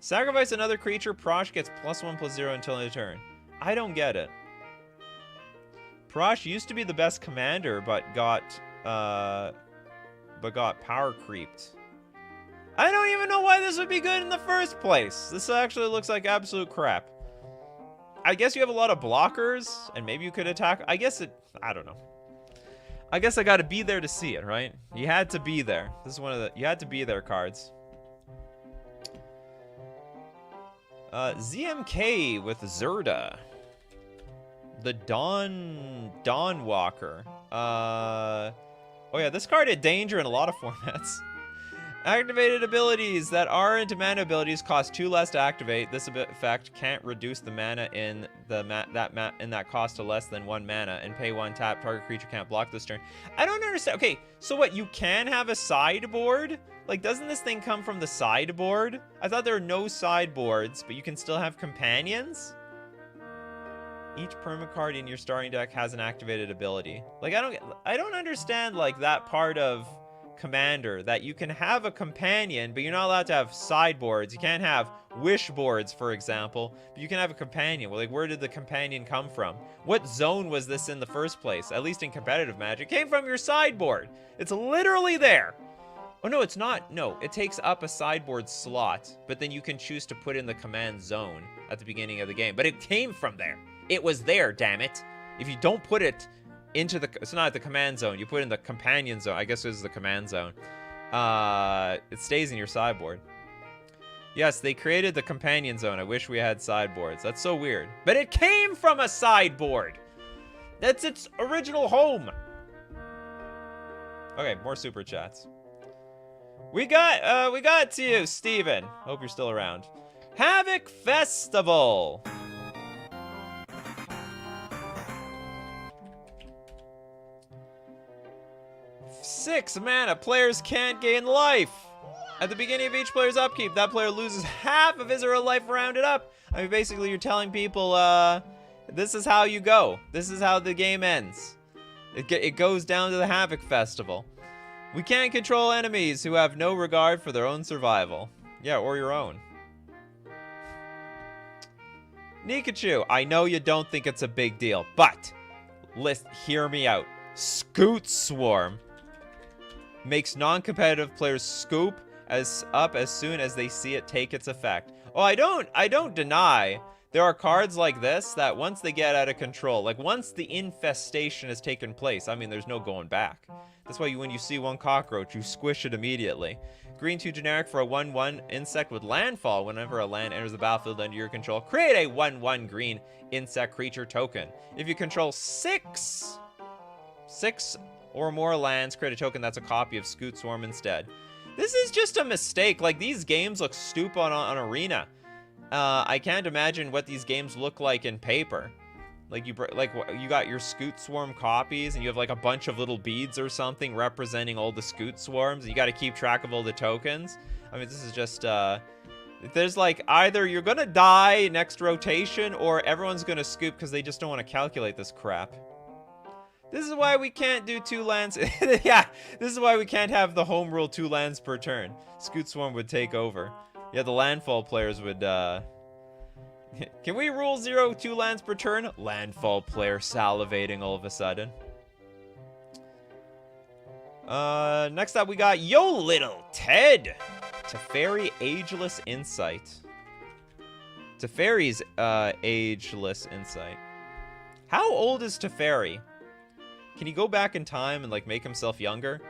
A: Sacrifice another creature. Prosh gets +1/+0 until end of turn. I don't get it. Prosh used to be the best commander, but got power creeped. I don't even know why this would be good in the first place. This actually looks like absolute crap. I guess you have a lot of blockers, and maybe you could attack. I don't know. I guess I gotta be there to see it, right? You had to be there. This is one of the you had to be there cards. ZMK with Zerda. The Dawn Walker. Oh yeah, this card had danger in a lot of formats. Activated abilities that aren't mana abilities cost 2 less to activate. This effect can't reduce the mana in that cost to less than 1 mana and pay 1 tap. Target creature can't block this turn. I don't understand. Okay, so what? You can have a sideboard? Like, doesn't this thing come from the sideboard? I thought there were no sideboards, but you can still have companions. Each perma card in your starting deck has an activated ability. Like, I don't understand like that part of Commander, that you can have a companion, but you're not allowed to have sideboards. You can't have wish boards, for example, but you can have a companion. Well, like, where did the companion come from? What zone was this in the first place? At least in competitive Magic, it came from your sideboard. It's literally there. Oh no, it's not. No, it takes up a sideboard slot, but then you can choose to put in the command zone at the beginning of the game. It came from there. It was there, damn it. If you don't put it into it's not the command zone, you put it in the companion zone. I guess this is the command zone. It stays in your sideboard. Yes, they created the companion zone. I wish we had sideboards. That's so weird. But it came from a sideboard. That's its original home. Okay, more super chats. We got to you, Steven. Hope you're still around. Havoc Festival. 6 mana. Players can't gain life. At the beginning of each player's upkeep, that player loses half of his or her life rounded up. I mean, basically, you're telling people, this is how you go. This is how the game ends. It goes down to the Havoc Festival. We can't control enemies who have no regard for their own survival. Yeah, or your own. Nikachu, I know you don't think it's a big deal, but hear me out. Scoot Swarm makes non-competitive players scoop up as soon as they see it take its effect. Oh, I don't deny there are cards like this that once they get out of control, like once the infestation has taken place, I mean, there's no going back. That's why when you see one cockroach, you squish it immediately. Green 2 generic for a 1/1 insect with landfall. Whenever a land enters the battlefield under your control, create a 1/1 green insect creature token. If you control six or more lands, create a token that's a copy of Scoot Swarm instead. This is just a mistake. Like, these games look stupid on Arena. I can't imagine what these games look like in paper. Like, you got your Scoot Swarm copies, and you have like a bunch of little beads or something representing all the Scoot Swarms, and you got to keep track of all the tokens. I mean, this is just there's like either you're gonna die next rotation, or everyone's gonna scoop because they just don't want to calculate this crap. This is why we can't do 2 lands. Yeah, this is why we can't have the home rule 2 lands per turn. Scoot Swarm would take over. Yeah, the landfall players would, Can we rule 0 2 lands per turn? Landfall player salivating all of a sudden. Next up we got Yo Little Ted. Teferi Ageless Insight. Teferi's, Ageless Insight. How old is Teferi? Can he go back in time and, like, make himself younger?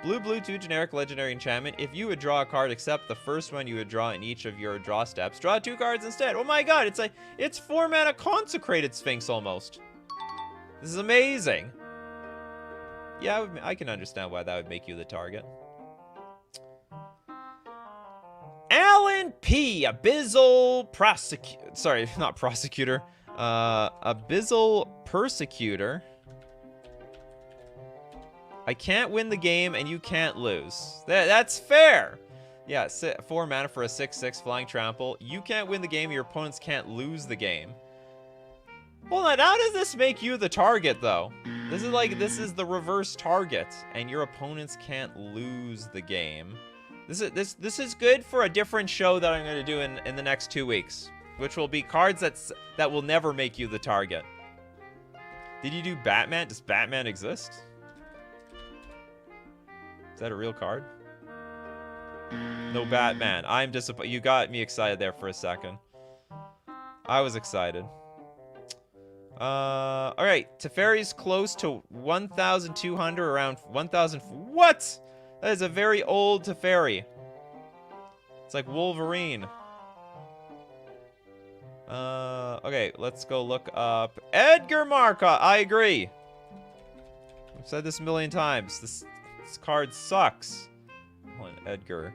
A: Blue 2 generic legendary enchantment. If you would draw a card except the first one you would draw in each of your draw steps, draw 2 cards instead. Oh my god, it's 4 mana Consecrated Sphinx almost. This is amazing. Yeah, I can understand why that would make you the target. Alan P. Abyssal Prosecutor. Sorry, not Prosecutor. Abyssal Persecutor. I can't win the game, and you can't lose. That's fair. Yeah, 4 mana for a 6/6 flying trample. You can't win the game, your opponents can't lose the game. Hold on, how does this make you the target, though? This is the reverse target, and your opponents can't lose the game. This is good for a different show that I'm going to do in the next 2 weeks, which will be cards that will never make you the target. Did you do Batman? Does Batman exist? Is that a real card? No Batman. I'm disappointed. You got me excited there for a second. I was excited. Alright. Teferi's close to 1,200, around 1,000. What? That is a very old Teferi. It's like Wolverine. Okay, let's go look up Edgar Marca. I agree. I've said this a million times. This card sucks. Hold on, Edgar.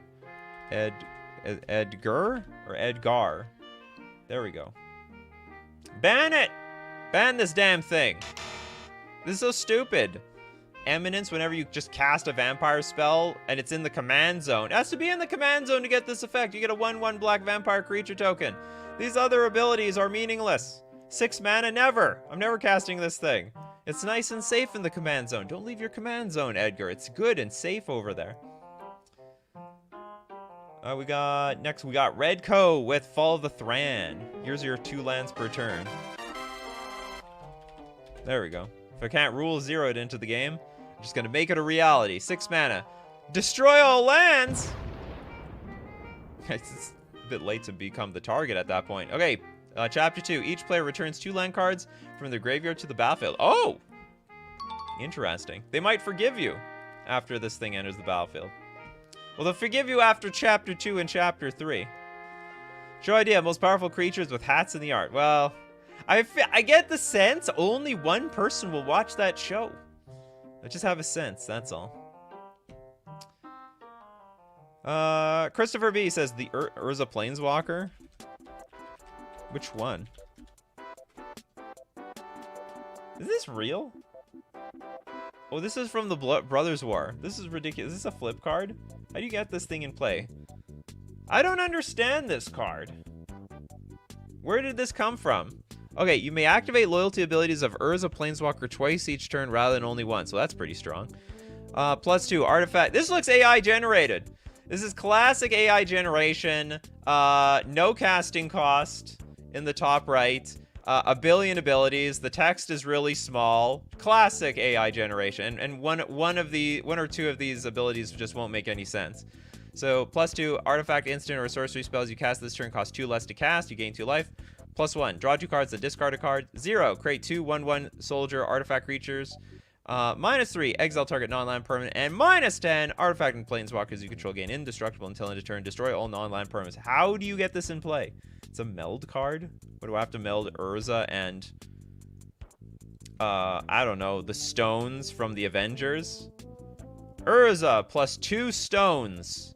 A: Edgar? Or Edgar? There we go. Ban it! Ban this damn thing. This is so stupid. Eminence, whenever you just cast a vampire spell and it's in the command zone. It has to be in the command zone to get this effect. You get a 1/1 black vampire creature token. These other abilities are meaningless. 6 mana, never. I'm never casting this thing. It's nice and safe in the command zone. Don't leave your command zone, Edgar. It's good and safe over there. Next we got Redco with Fall of the Thran. Here's your 2 lands per turn. There we go. If I can't rule 0 it into the game, I'm just gonna make it a reality. 6 mana. Destroy all lands! It's a bit late to become the target at that point. Okay. Chapter 2. Each player returns 2 land cards from their graveyard to the battlefield. Oh! Interesting. They might forgive you after this thing enters the battlefield. Well, they'll forgive you after Chapter 2 and Chapter 3. Show idea. Most powerful creatures with hats in the art. Well, I get the sense only one person will watch that show. I just have a sense, that's all. Christopher B says the Urza Planeswalker. Which one? Is this real? Oh, this is from the Brothers War. This is ridiculous. Is this a flip card? How do you get this thing in play? I don't understand this card. Where did this come from? Okay, you may activate loyalty abilities of Urza Planeswalker twice each turn rather than only once. So that's pretty strong. +2 artifact. This looks AI generated. This is classic AI generation. No casting cost in the top right. A billion abilities. The text is really small. Classic AI generation. And one or two of these abilities just won't make any sense. So +2 artifact, instant, or sorcery spells you cast this turn cost 2 less to cast. You gain 2 life. +1 draw 2 cards, then discard a card. 0 create 2 1/1 soldier artifact creatures. -3 exile target non-land permanent. And -10 artifact and planeswalkers you control gain indestructible until end of turn. Destroy all non-land permanents. How do you get this in play? It's a meld card. What do I have to meld? Urza and I don't know, the stones from the Avengers. Urza +2 stones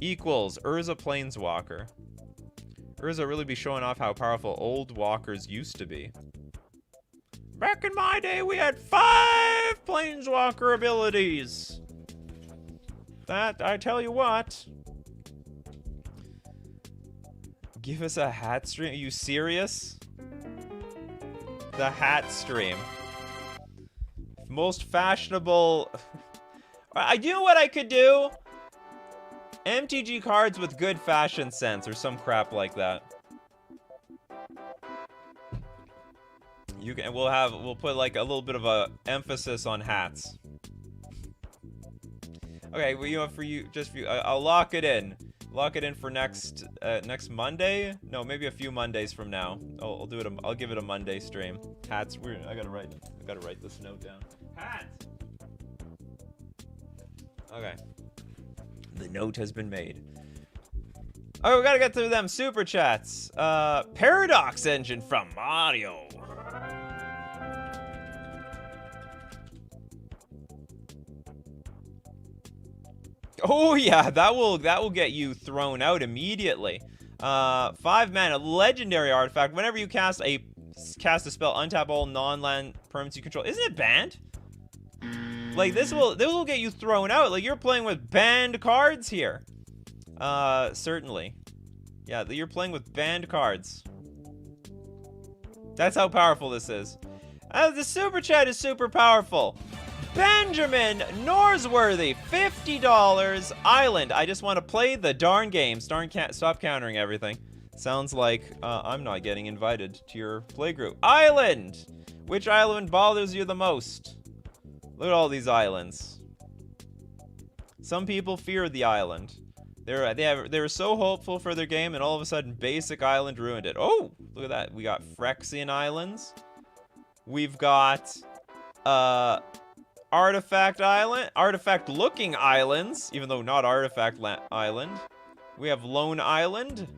A: equals Urza Planeswalker. Urza really be showing off how powerful old walkers used to be. Back in my day, we had 5 Planeswalker abilities. That, I tell you what. Give us a hat stream? Are you serious? The hat stream. Most fashionable... I do what I could do. MTG cards with good fashion sense or some crap like that. We'll put like a little bit of a emphasis on hats. Okay, well, you know, I'll lock it in. Lock it in for next Monday. No, maybe a few Mondays from now. I'll do it. I'll give it a Monday stream. Hats. I gotta write this note down. Hats. Okay. The note has been made. Oh, we gotta get through them super chats. Paradox Engine from Mario. Oh yeah, that will get you thrown out immediately. 5 mana, legendary artifact. Whenever you cast a spell, untap all non-land permanents you control. Isn't it banned? Like this will get you thrown out. Like you're playing with banned cards here. Certainly. Yeah, you're playing with banned cards. That's how powerful this is. The super chat is super powerful. Benjamin Norsworthy, $50. Island. I just want to play the darn game. Stop countering everything. Sounds like I'm not getting invited to your playgroup. Island. Which island bothers you the most? Look at all these islands. Some people fear the island. They were so hopeful for their game, and all of a sudden, Basic Island ruined it. Oh, look at that. We got Phyrexian Islands. We've got Artifact Island, Artifact-looking islands, even though not Artifact Island. We have Lone Island.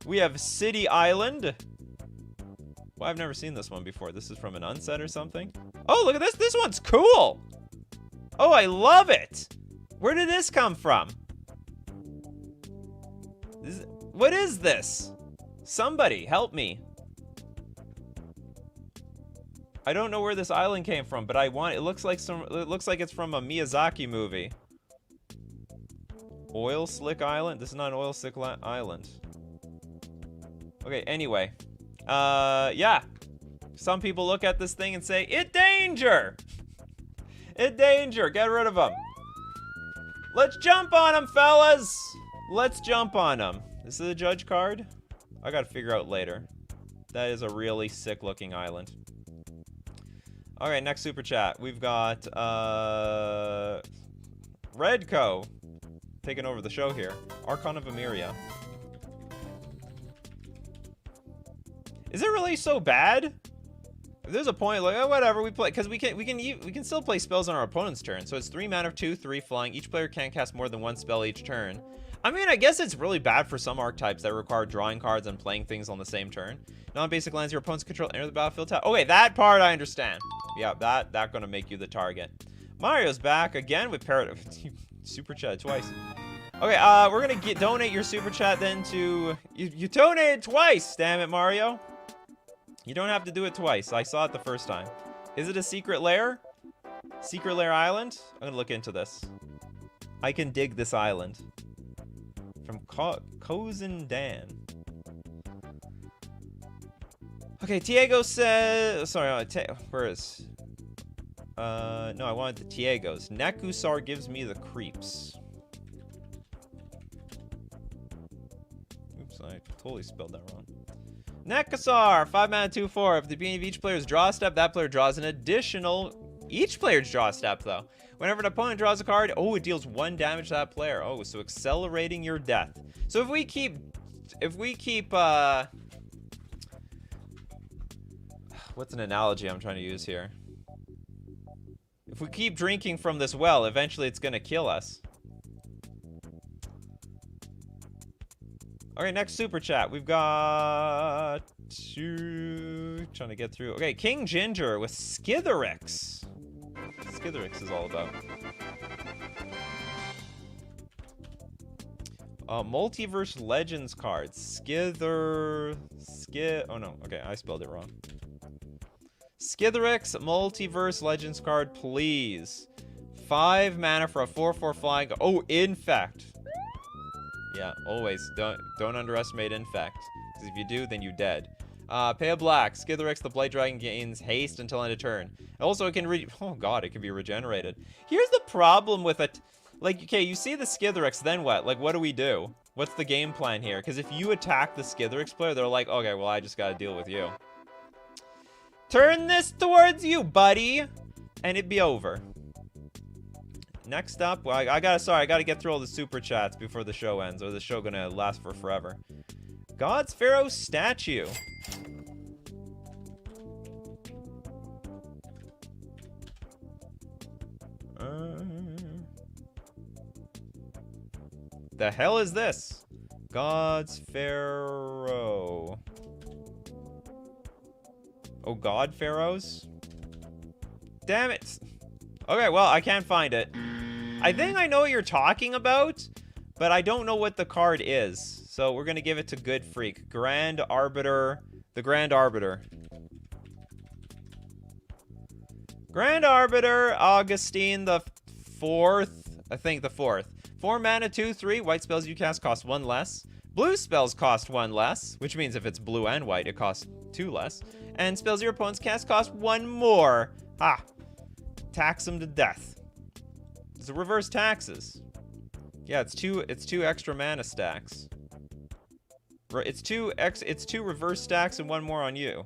A: We have City Island. Well, I've never seen this one before. This is from an unset or something. Oh, look at this. This one's cool. Oh, I love it. Where did this come from? What is this? Somebody help me. I don't know where this island came from, but it looks like it's from a Miyazaki movie. Oil Slick Island? This is not an Oil Slick Island. Okay, anyway. Yeah. Some people look at this thing and say, "It danger! It danger! Get rid of them! Let's jump on them, fellas! Let's jump on them." This is a judge card? I gotta figure out later. That is a really sick-looking island. Alright, next super chat. We've got, Redco taking over the show here. Archon of Emeria. Is it really so bad? If there's a point, like, oh, whatever, we play, because we can still play spells on our opponent's turn. So it's 3 mana, 2/3 flying. Each player can't cast more than 1 spell each turn. I mean, I guess it's really bad for some archetypes that require drawing cards and playing things on the same turn. Non-basic lands your opponent's control enter the battlefield tap. Okay, that part I understand. Yeah, that gonna make you the target. Mario's back again with super chat twice. Okay, we're gonna donate your super chat then to you donated twice. Damn it, Mario. You don't have to do it twice. I saw it the first time. Is it a secret lair? Secret Lair Island? I'm gonna look into this. I can dig this island. From Cozen Dan. Okay, Tiago says... Sorry, where is... no, I wanted the Tiagos. Nakusar gives me the creeps. Oops, I totally spelled that wrong. Nakasar, 5 mana, 2/4. If the beginning of each player's draw step, that player draws an additional... Each player's draw step, though. Whenever an opponent draws a card, oh, it deals 1 damage to that player. Oh, so accelerating your death. So if we keep... What's an analogy I'm trying to use here? If we keep drinking from this well, eventually it's gonna kill us. Okay, next super chat. We've got... Trying to get through. Okay, King Ginger with Skitherix. Skitherix is all about. Multiverse Legends cards. Oh no, okay, I spelled it wrong. Skitherix Multiverse Legends card, please. 5 mana for a 4/4 flying. Oh, Infect. Yeah, always. Don't underestimate Infect. Because if you do, then you're dead. Pay a black. Skitherix, the Blight Dragon, gains haste until end of turn. Also, it can oh god, it can be regenerated. Here's the problem with it. Like, okay, you see the Skitherix, then what? Like, what do we do? What's the game plan here? Because if you attack the Skitherix player, they're like, okay, well, I just gotta deal with you. Turn this towards you, buddy! And it'd be over. Next up, well, I gotta get through all the super chats before the show ends, or the show gonna last for forever. God's Pharaoh statue. The hell is this? God's Pharaoh. Oh, God Pharaohs? Damn it. Okay, well, I can't find it. I think I know what you're talking about, but I don't know what the card is. So we're going to give it to Good Freak. Grand Arbiter. The Grand Arbiter. Grand Arbiter, Augustine the 4th. I think the 4th. 4 mana, 2/3. White spells you cast cost 1 less. Blue spells cost 1 less, which means if it's blue and white, it costs 2 less. And spells your opponents cast cost 1 more. Ha! Tax them to death. It's a reverse taxes. Yeah, it's two extra mana stacks. It's two reverse stacks and 1 more on you.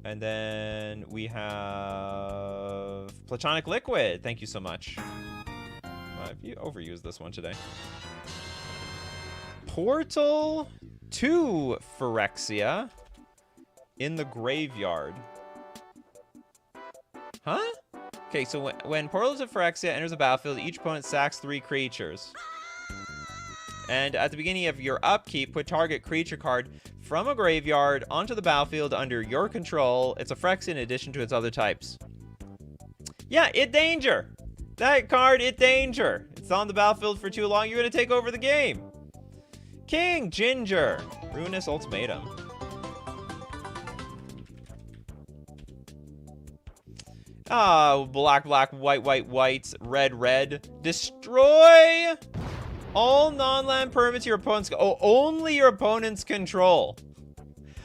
A: And then we have Platonic Liquid. Thank you so much. I've overused this one today. Portal to Phyrexia in the graveyard. Huh? Okay, so when Portal to Phyrexia enters the battlefield, each opponent sacks 3 creatures. And at the beginning of your upkeep, put target creature card from a graveyard onto the battlefield under your control. It's a Phyrexia in addition to its other types. Yeah, it danger. That card, it danger. It's on the battlefield for too long, you're going to take over the game. King Ginger. Ruinous Ultimatum. Black, black, white, white, white, red, red. Destroy all non-land permanents your opponents... Oh, only your opponents control.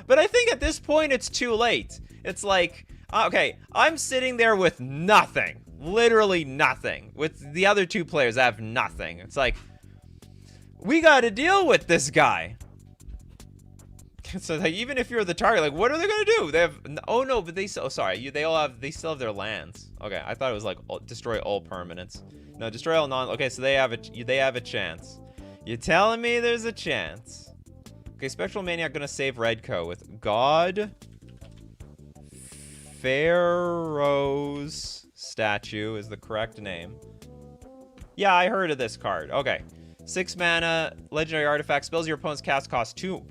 A: But I think at this point it's too late. It's like, okay, I'm sitting there with nothing. Literally nothing. With the other 2 players, I have nothing. It's like, we gotta deal with this guy. So like, even if you're the target, like, what are they gonna do? They have, oh no, but they, oh sorry, they still have their lands. Okay, I thought it was like, destroy all permanents. No, destroy all okay, so they have a chance. You're telling me there's a chance. Okay, Spectral Maniac gonna save Redco with God Pharaoh's statue is the correct name. Yeah, I heard of this card. Okay. 6 mana, legendary artifact, spells your opponent's cast cost 2.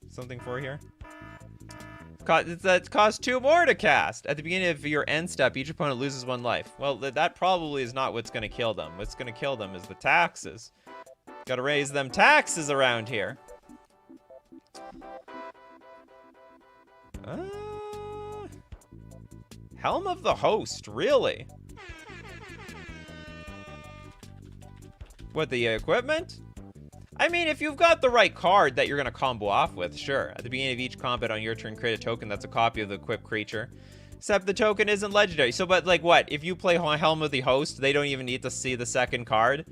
A: Something for here? That costs 2 more to cast. At the beginning of your end step, each opponent loses 1 life. Well, that probably is not what's going to kill them. What's going to kill them is the taxes. Got to raise them taxes around here. Helm of the Host, really? What, the equipment? I mean, if you've got the right card that you're going to combo off with, sure. At the beginning of each combat on your turn, create a token that's a copy of the equipped creature. Except the token isn't legendary. So, but like what? If you play Helm of the Host, they don't even need to see the second card?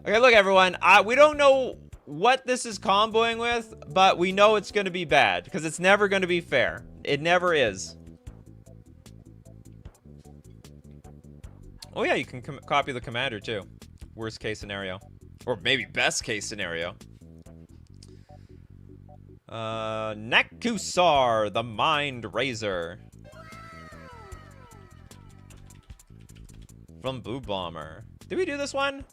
A: Okay, look, everyone. We don't know what this is comboing with, but we know it's going to be bad. Because it's never going to be fair. It never is. Oh, yeah, you can copy the commander, too. Worst case scenario. Or maybe best case scenario. Nikachu, the Mind Razor. From Blue Bomber. Did we do this one?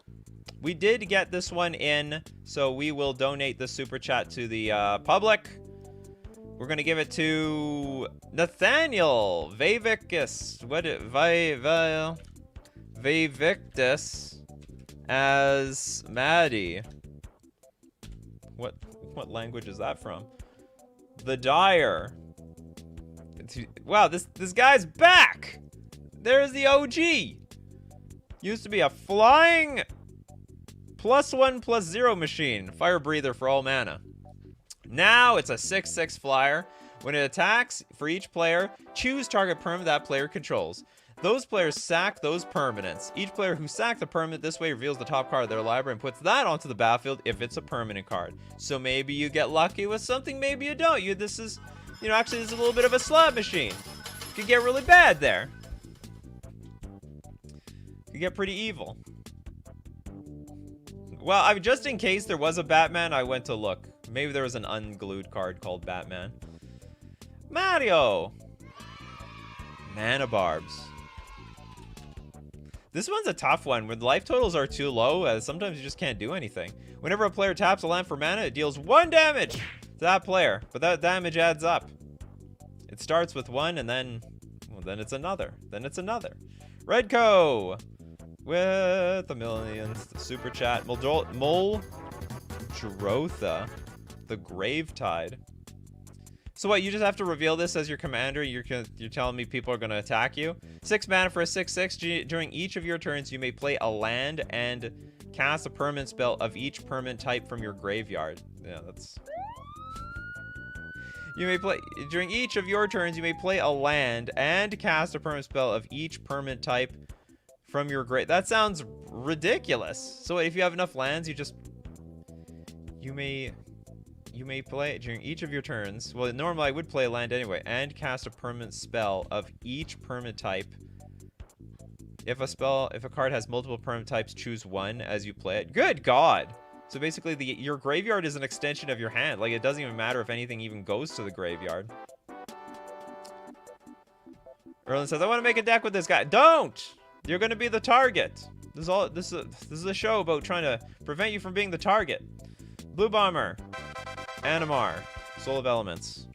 A: We did get this one in, so we will donate the super chat to the public. We're gonna give it to Nathaniel Vavicus. Vavictus as Maddie. What language is that from? The Dyer. Wow, this guy's back. There's the OG. Used to be a flying +1/+0 machine. Fire breather for all mana. Now it's a 6/6 flyer. When it attacks, for each player, choose target permanent that player controls. Those players sack those permanents. Each player who sacked the permanent this way reveals the top card of their library and puts that onto the battlefield if it's a permanent card. So maybe you get lucky with something, maybe you don't. This is, actually this is a little bit of a slot machine. Could get really bad there. Could get pretty evil. Well, just in case there was a Batman, I went to look. Maybe there was an unglued card called Batman. Mario! Mana Barbs. This one's a tough one. When life totals are too low, sometimes you just can't do anything. Whenever a player taps a land for mana, it deals 1 damage to that player. But that damage adds up. It starts with 1 and then it's another. Then it's another. Redco! With the millions. The super chat. Mol Drotha. The Gravetide. So what, you just have to reveal this as your commander? You're telling me people are going to attack you? 6 mana for a 6/6. During each of your turns, you may play a land and cast a permanent spell of each permanent type from your graveyard. Yeah, that's... During each of your turns, you may play a land and cast a permanent spell of each permanent type from your grave. That sounds ridiculous. So if you have enough lands, you may play during each of your turns. Well, normally I would play a land anyway, and cast a permanent spell of each permanent type. If a card has multiple permanent types, choose one as you play it. Good God! So basically, your graveyard is an extension of your hand. Like, it doesn't even matter if anything even goes to the graveyard. Erlen says, I want to make a deck with this guy. Don't! You're going to be the target. This is a show about trying to prevent you from being the target. Blue Bomber. Animar. Soul of Elements.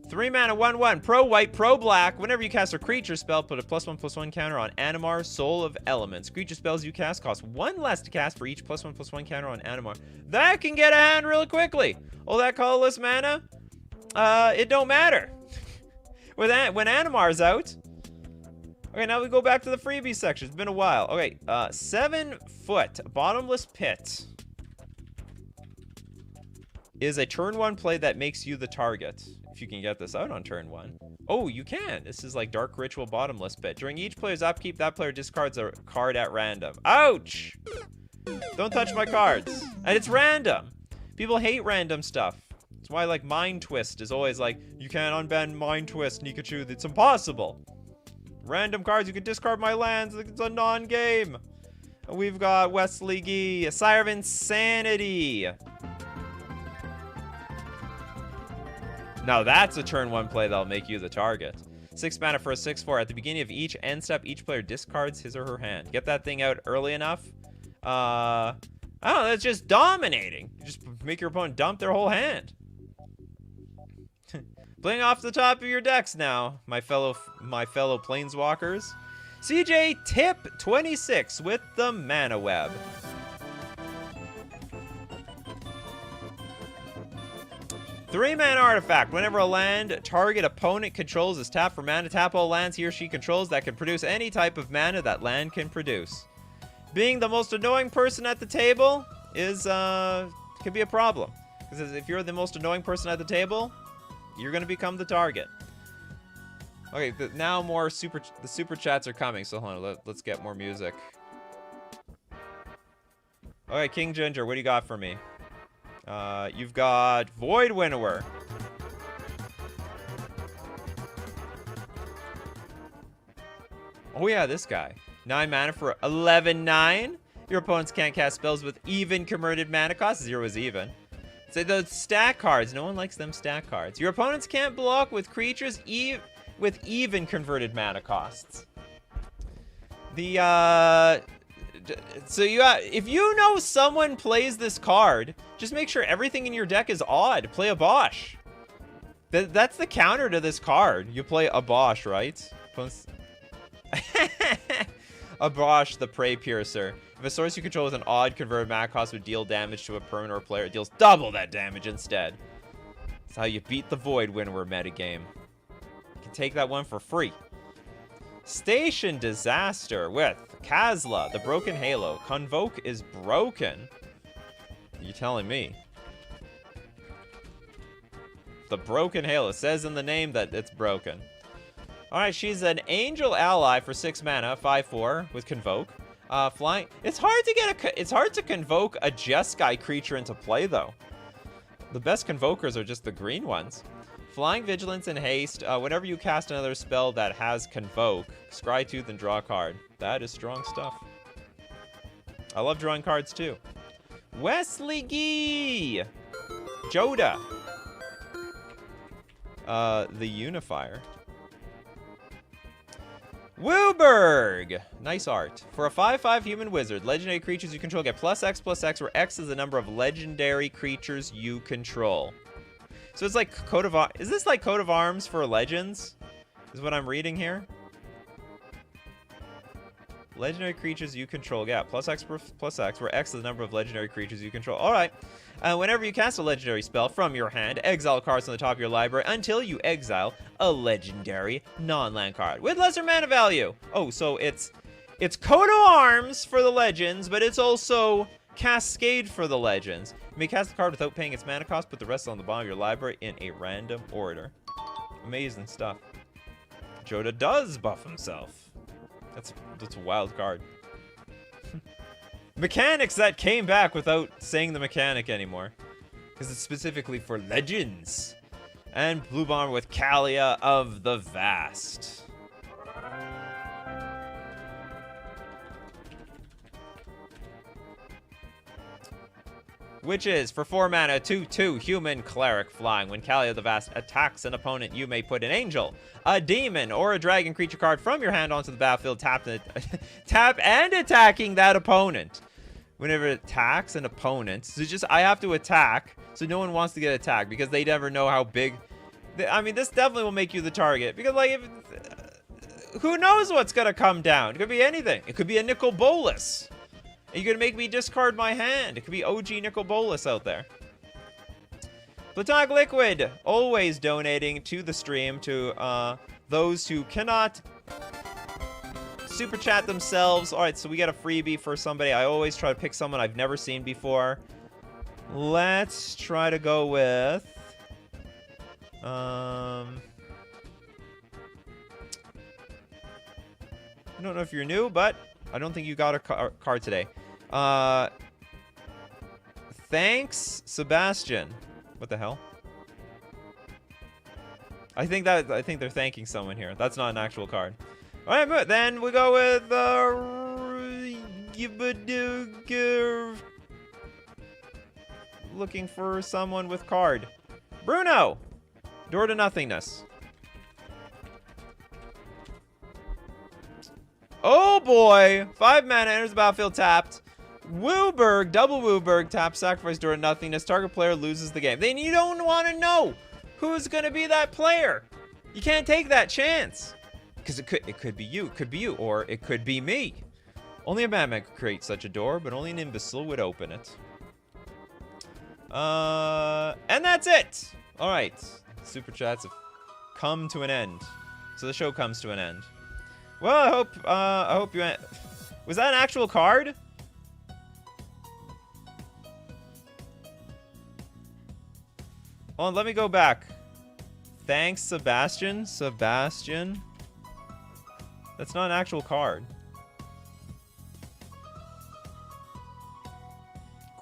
A: 3 mana, 1/1. Pro white, pro black. Whenever you cast a creature spell, put a +1/+1 counter on Animar, Soul of Elements. Creature spells you cast cost 1 less to cast for each +1/+1 counter on Animar. That can get a hand really quickly. All that colorless mana, it don't matter. When Animar's out. Okay, now we go back to the freebie section. It's been a while. Okay, 7 foot bottomless pit is a turn 1 play that makes you the target. If you can get this out on turn 1. Oh, you can. This is like Dark Ritual bottomless pit. During each player's upkeep, that player discards a card at random. Ouch! Don't touch my cards. And it's random. People hate random stuff. That's why, like, Mind Twist is always like, you can't unban Mind Twist, Nikachu. It's impossible. Random cards, you can discard my lands. It's a non-game. We've got Wesley Gee, Sire of Insanity. Now that's a turn 1 play that'll make you the target. 6 mana for a 6/4. At the beginning of each end step, each player discards his or her hand. Get that thing out early enough. I don't know, that's just dominating. You just make your opponent dump their whole hand. Playing off the top of your decks now, my fellow planeswalkers. CJ Tip 26 with the Mana Web. 3-mana artifact. Whenever a land target opponent controls is tapped for mana, tap all lands he or she controls that can produce any type of mana that land can produce. Being the most annoying person at the table is, could be a problem. Because if you're the most annoying person at the table, you're going to become the target. Okay, now the super chats are coming, so hold on, let's get more music. Okay, King Ginger, what do you got for me? You've got Void Winnower. Oh yeah, this guy. 9 mana for 11/9. Your opponents can't cast spells with even converted mana cost. 0 is even. So those stack cards, no one likes them stack cards. Your opponents can't block with creatures with even converted mana costs. So if you know someone plays this card, just make sure everything in your deck is odd. Play a Bosch. That's the counter to this card. You play a Bosch, right? A Bosch, the Prey Piercer. If a source you control with an odd converted mana cost would deal damage to a permanent or player, it deals double that damage instead. That's how you beat the Void Winnower metagame. You can take that one for free. Station Disaster with Kazla, the Broken Halo. Convoke is broken. You're telling me. The Broken Halo. It says in the name that it's broken. Alright, she's an Angel Ally for 6 mana, 5/4 with Convoke. Flying. It's hard to convoke a Jeskai creature into play though. The best convokers are just the green ones. Flying, Vigilance, and Haste. Whenever you cast another spell that has Convoke, scry 2, then draw a card. That is strong stuff. I love drawing cards too. Wesley Gee! Joda. The Unifier. Wooberg! Nice art. For a 5/5 human wizard, legendary creatures you control get +X/+X, where X is the number of legendary creatures you control. So it's like Coat of Arms. Is this like Coat of Arms for Legends? Is what I'm reading here? Legendary creatures you control. Yeah, +X/+X, where X is the number of legendary creatures you control. Alright. Whenever you cast a legendary spell from your hand, exile cards on the top of your library until you exile a legendary non-land card with lesser mana value. Oh, so it's Coat of Arms for the Legends, but it's also Cascade for the Legends. You may cast the card without paying its mana cost, put the rest on the bottom of your library in a random order. Amazing stuff. Joda does buff himself. That's a wild card. Mechanics that came back without saying the mechanic anymore. Because it's specifically for Legends. And Blue Bomber with Kalia of the Vast. Which is, for 4 mana, 2/2 Human Cleric Flying. When Kalia the Vast attacks an opponent, you may put an Angel, a Demon, or a Dragon creature card from your hand onto the battlefield, tap and attacking that opponent. Whenever it attacks an opponent, so I have to attack, so no one wants to get attacked, because they never know how big... I mean, this definitely will make you the target, because, like, who knows what's gonna come down? It could be anything. It could be a Nicol Bolas. You're gonna make me discard my hand. It could be OG Nicol Bolas out there. Platonic Liquid, always donating to the stream to those who cannot super chat themselves. All right, so we got a freebie for somebody. I always try to pick someone I've never seen before. Let's try to go with I don't know if you're new, but I don't think you got a card today. Thanks, Sebastian. What the hell? I think they're thanking someone here. That's not an actual card. All right, but then we go with looking for someone with card. Bruno, Door to Nothingness. Oh boy! 5 mana, enters the battlefield tapped. Wooberg, double Wooberg, tap, sacrifice, Door to Nothingness. Target player loses the game. Then you don't want to know who's gonna be that player. You can't take that chance. Because it could be you, or it could be me. Only a madman could create such a door, but only an imbecile would open it. And that's it. All right. Super chats have come to an end. So the show comes to an end. Well, I hope you... Was that an actual card? Hold on, let me go back. Thanks, Sebastian. Sebastian. That's not an actual card.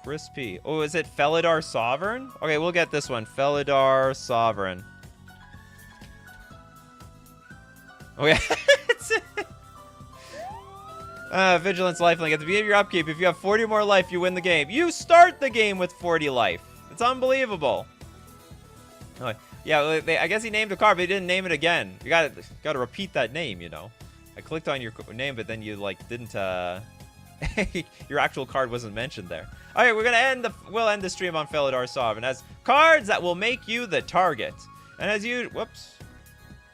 A: Crispy. Oh, is it Felidar Sovereign? Okay, we'll get this one. Felidar Sovereign. Oh, yeah. Vigilance Lifelink. At the beginning of your upkeep, if you have 40 more life, you win the game. You start the game with 40 life. It's unbelievable. Oh, yeah, I guess he named a card, but he didn't name it again. You gotta repeat that name, you know. I clicked on your name, but then you, like, didn't, your actual card wasn't mentioned there. All right, we'll end the stream on Felidar Sovereign as cards that will make you the target. And as usual,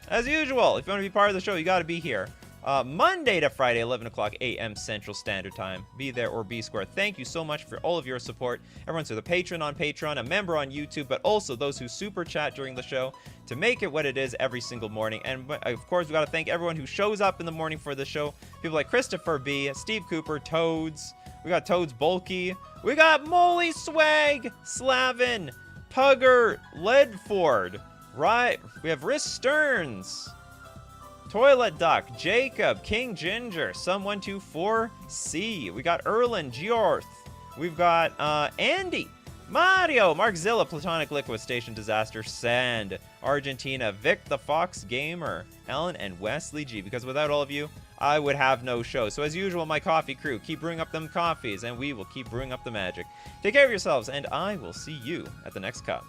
A: if you want to be part of the show, you got to be here. Monday to Friday, 11 o'clock a.m. Central Standard Time. Be there or be square. Thank you so much for all of your support. Everyone, so the patron on Patreon, a member on YouTube, but also those who super chat during the show to make it what it is every single morning. And of course, we got to thank everyone who shows up in the morning for the show. People like Christopher B, Steve Cooper, Toads. We got Toads Bulky. We got Molly Swag, Slavin, Pugger, Ledford. Right. We have Riss Stearns. Toilet Duck, Jacob, King Ginger, Sum124C. We got Erlin, Georth. We've got Andy, Mario, Markzilla, Platonic Liquid, Station Disaster, Sand, Argentina, Vic the Fox Gamer, Alan, and Wesley G. Because without all of you, I would have no show. So as usual, my coffee crew, keep brewing up them coffees, and we will keep brewing up the magic. Take care of yourselves, and I will see you at the next cup.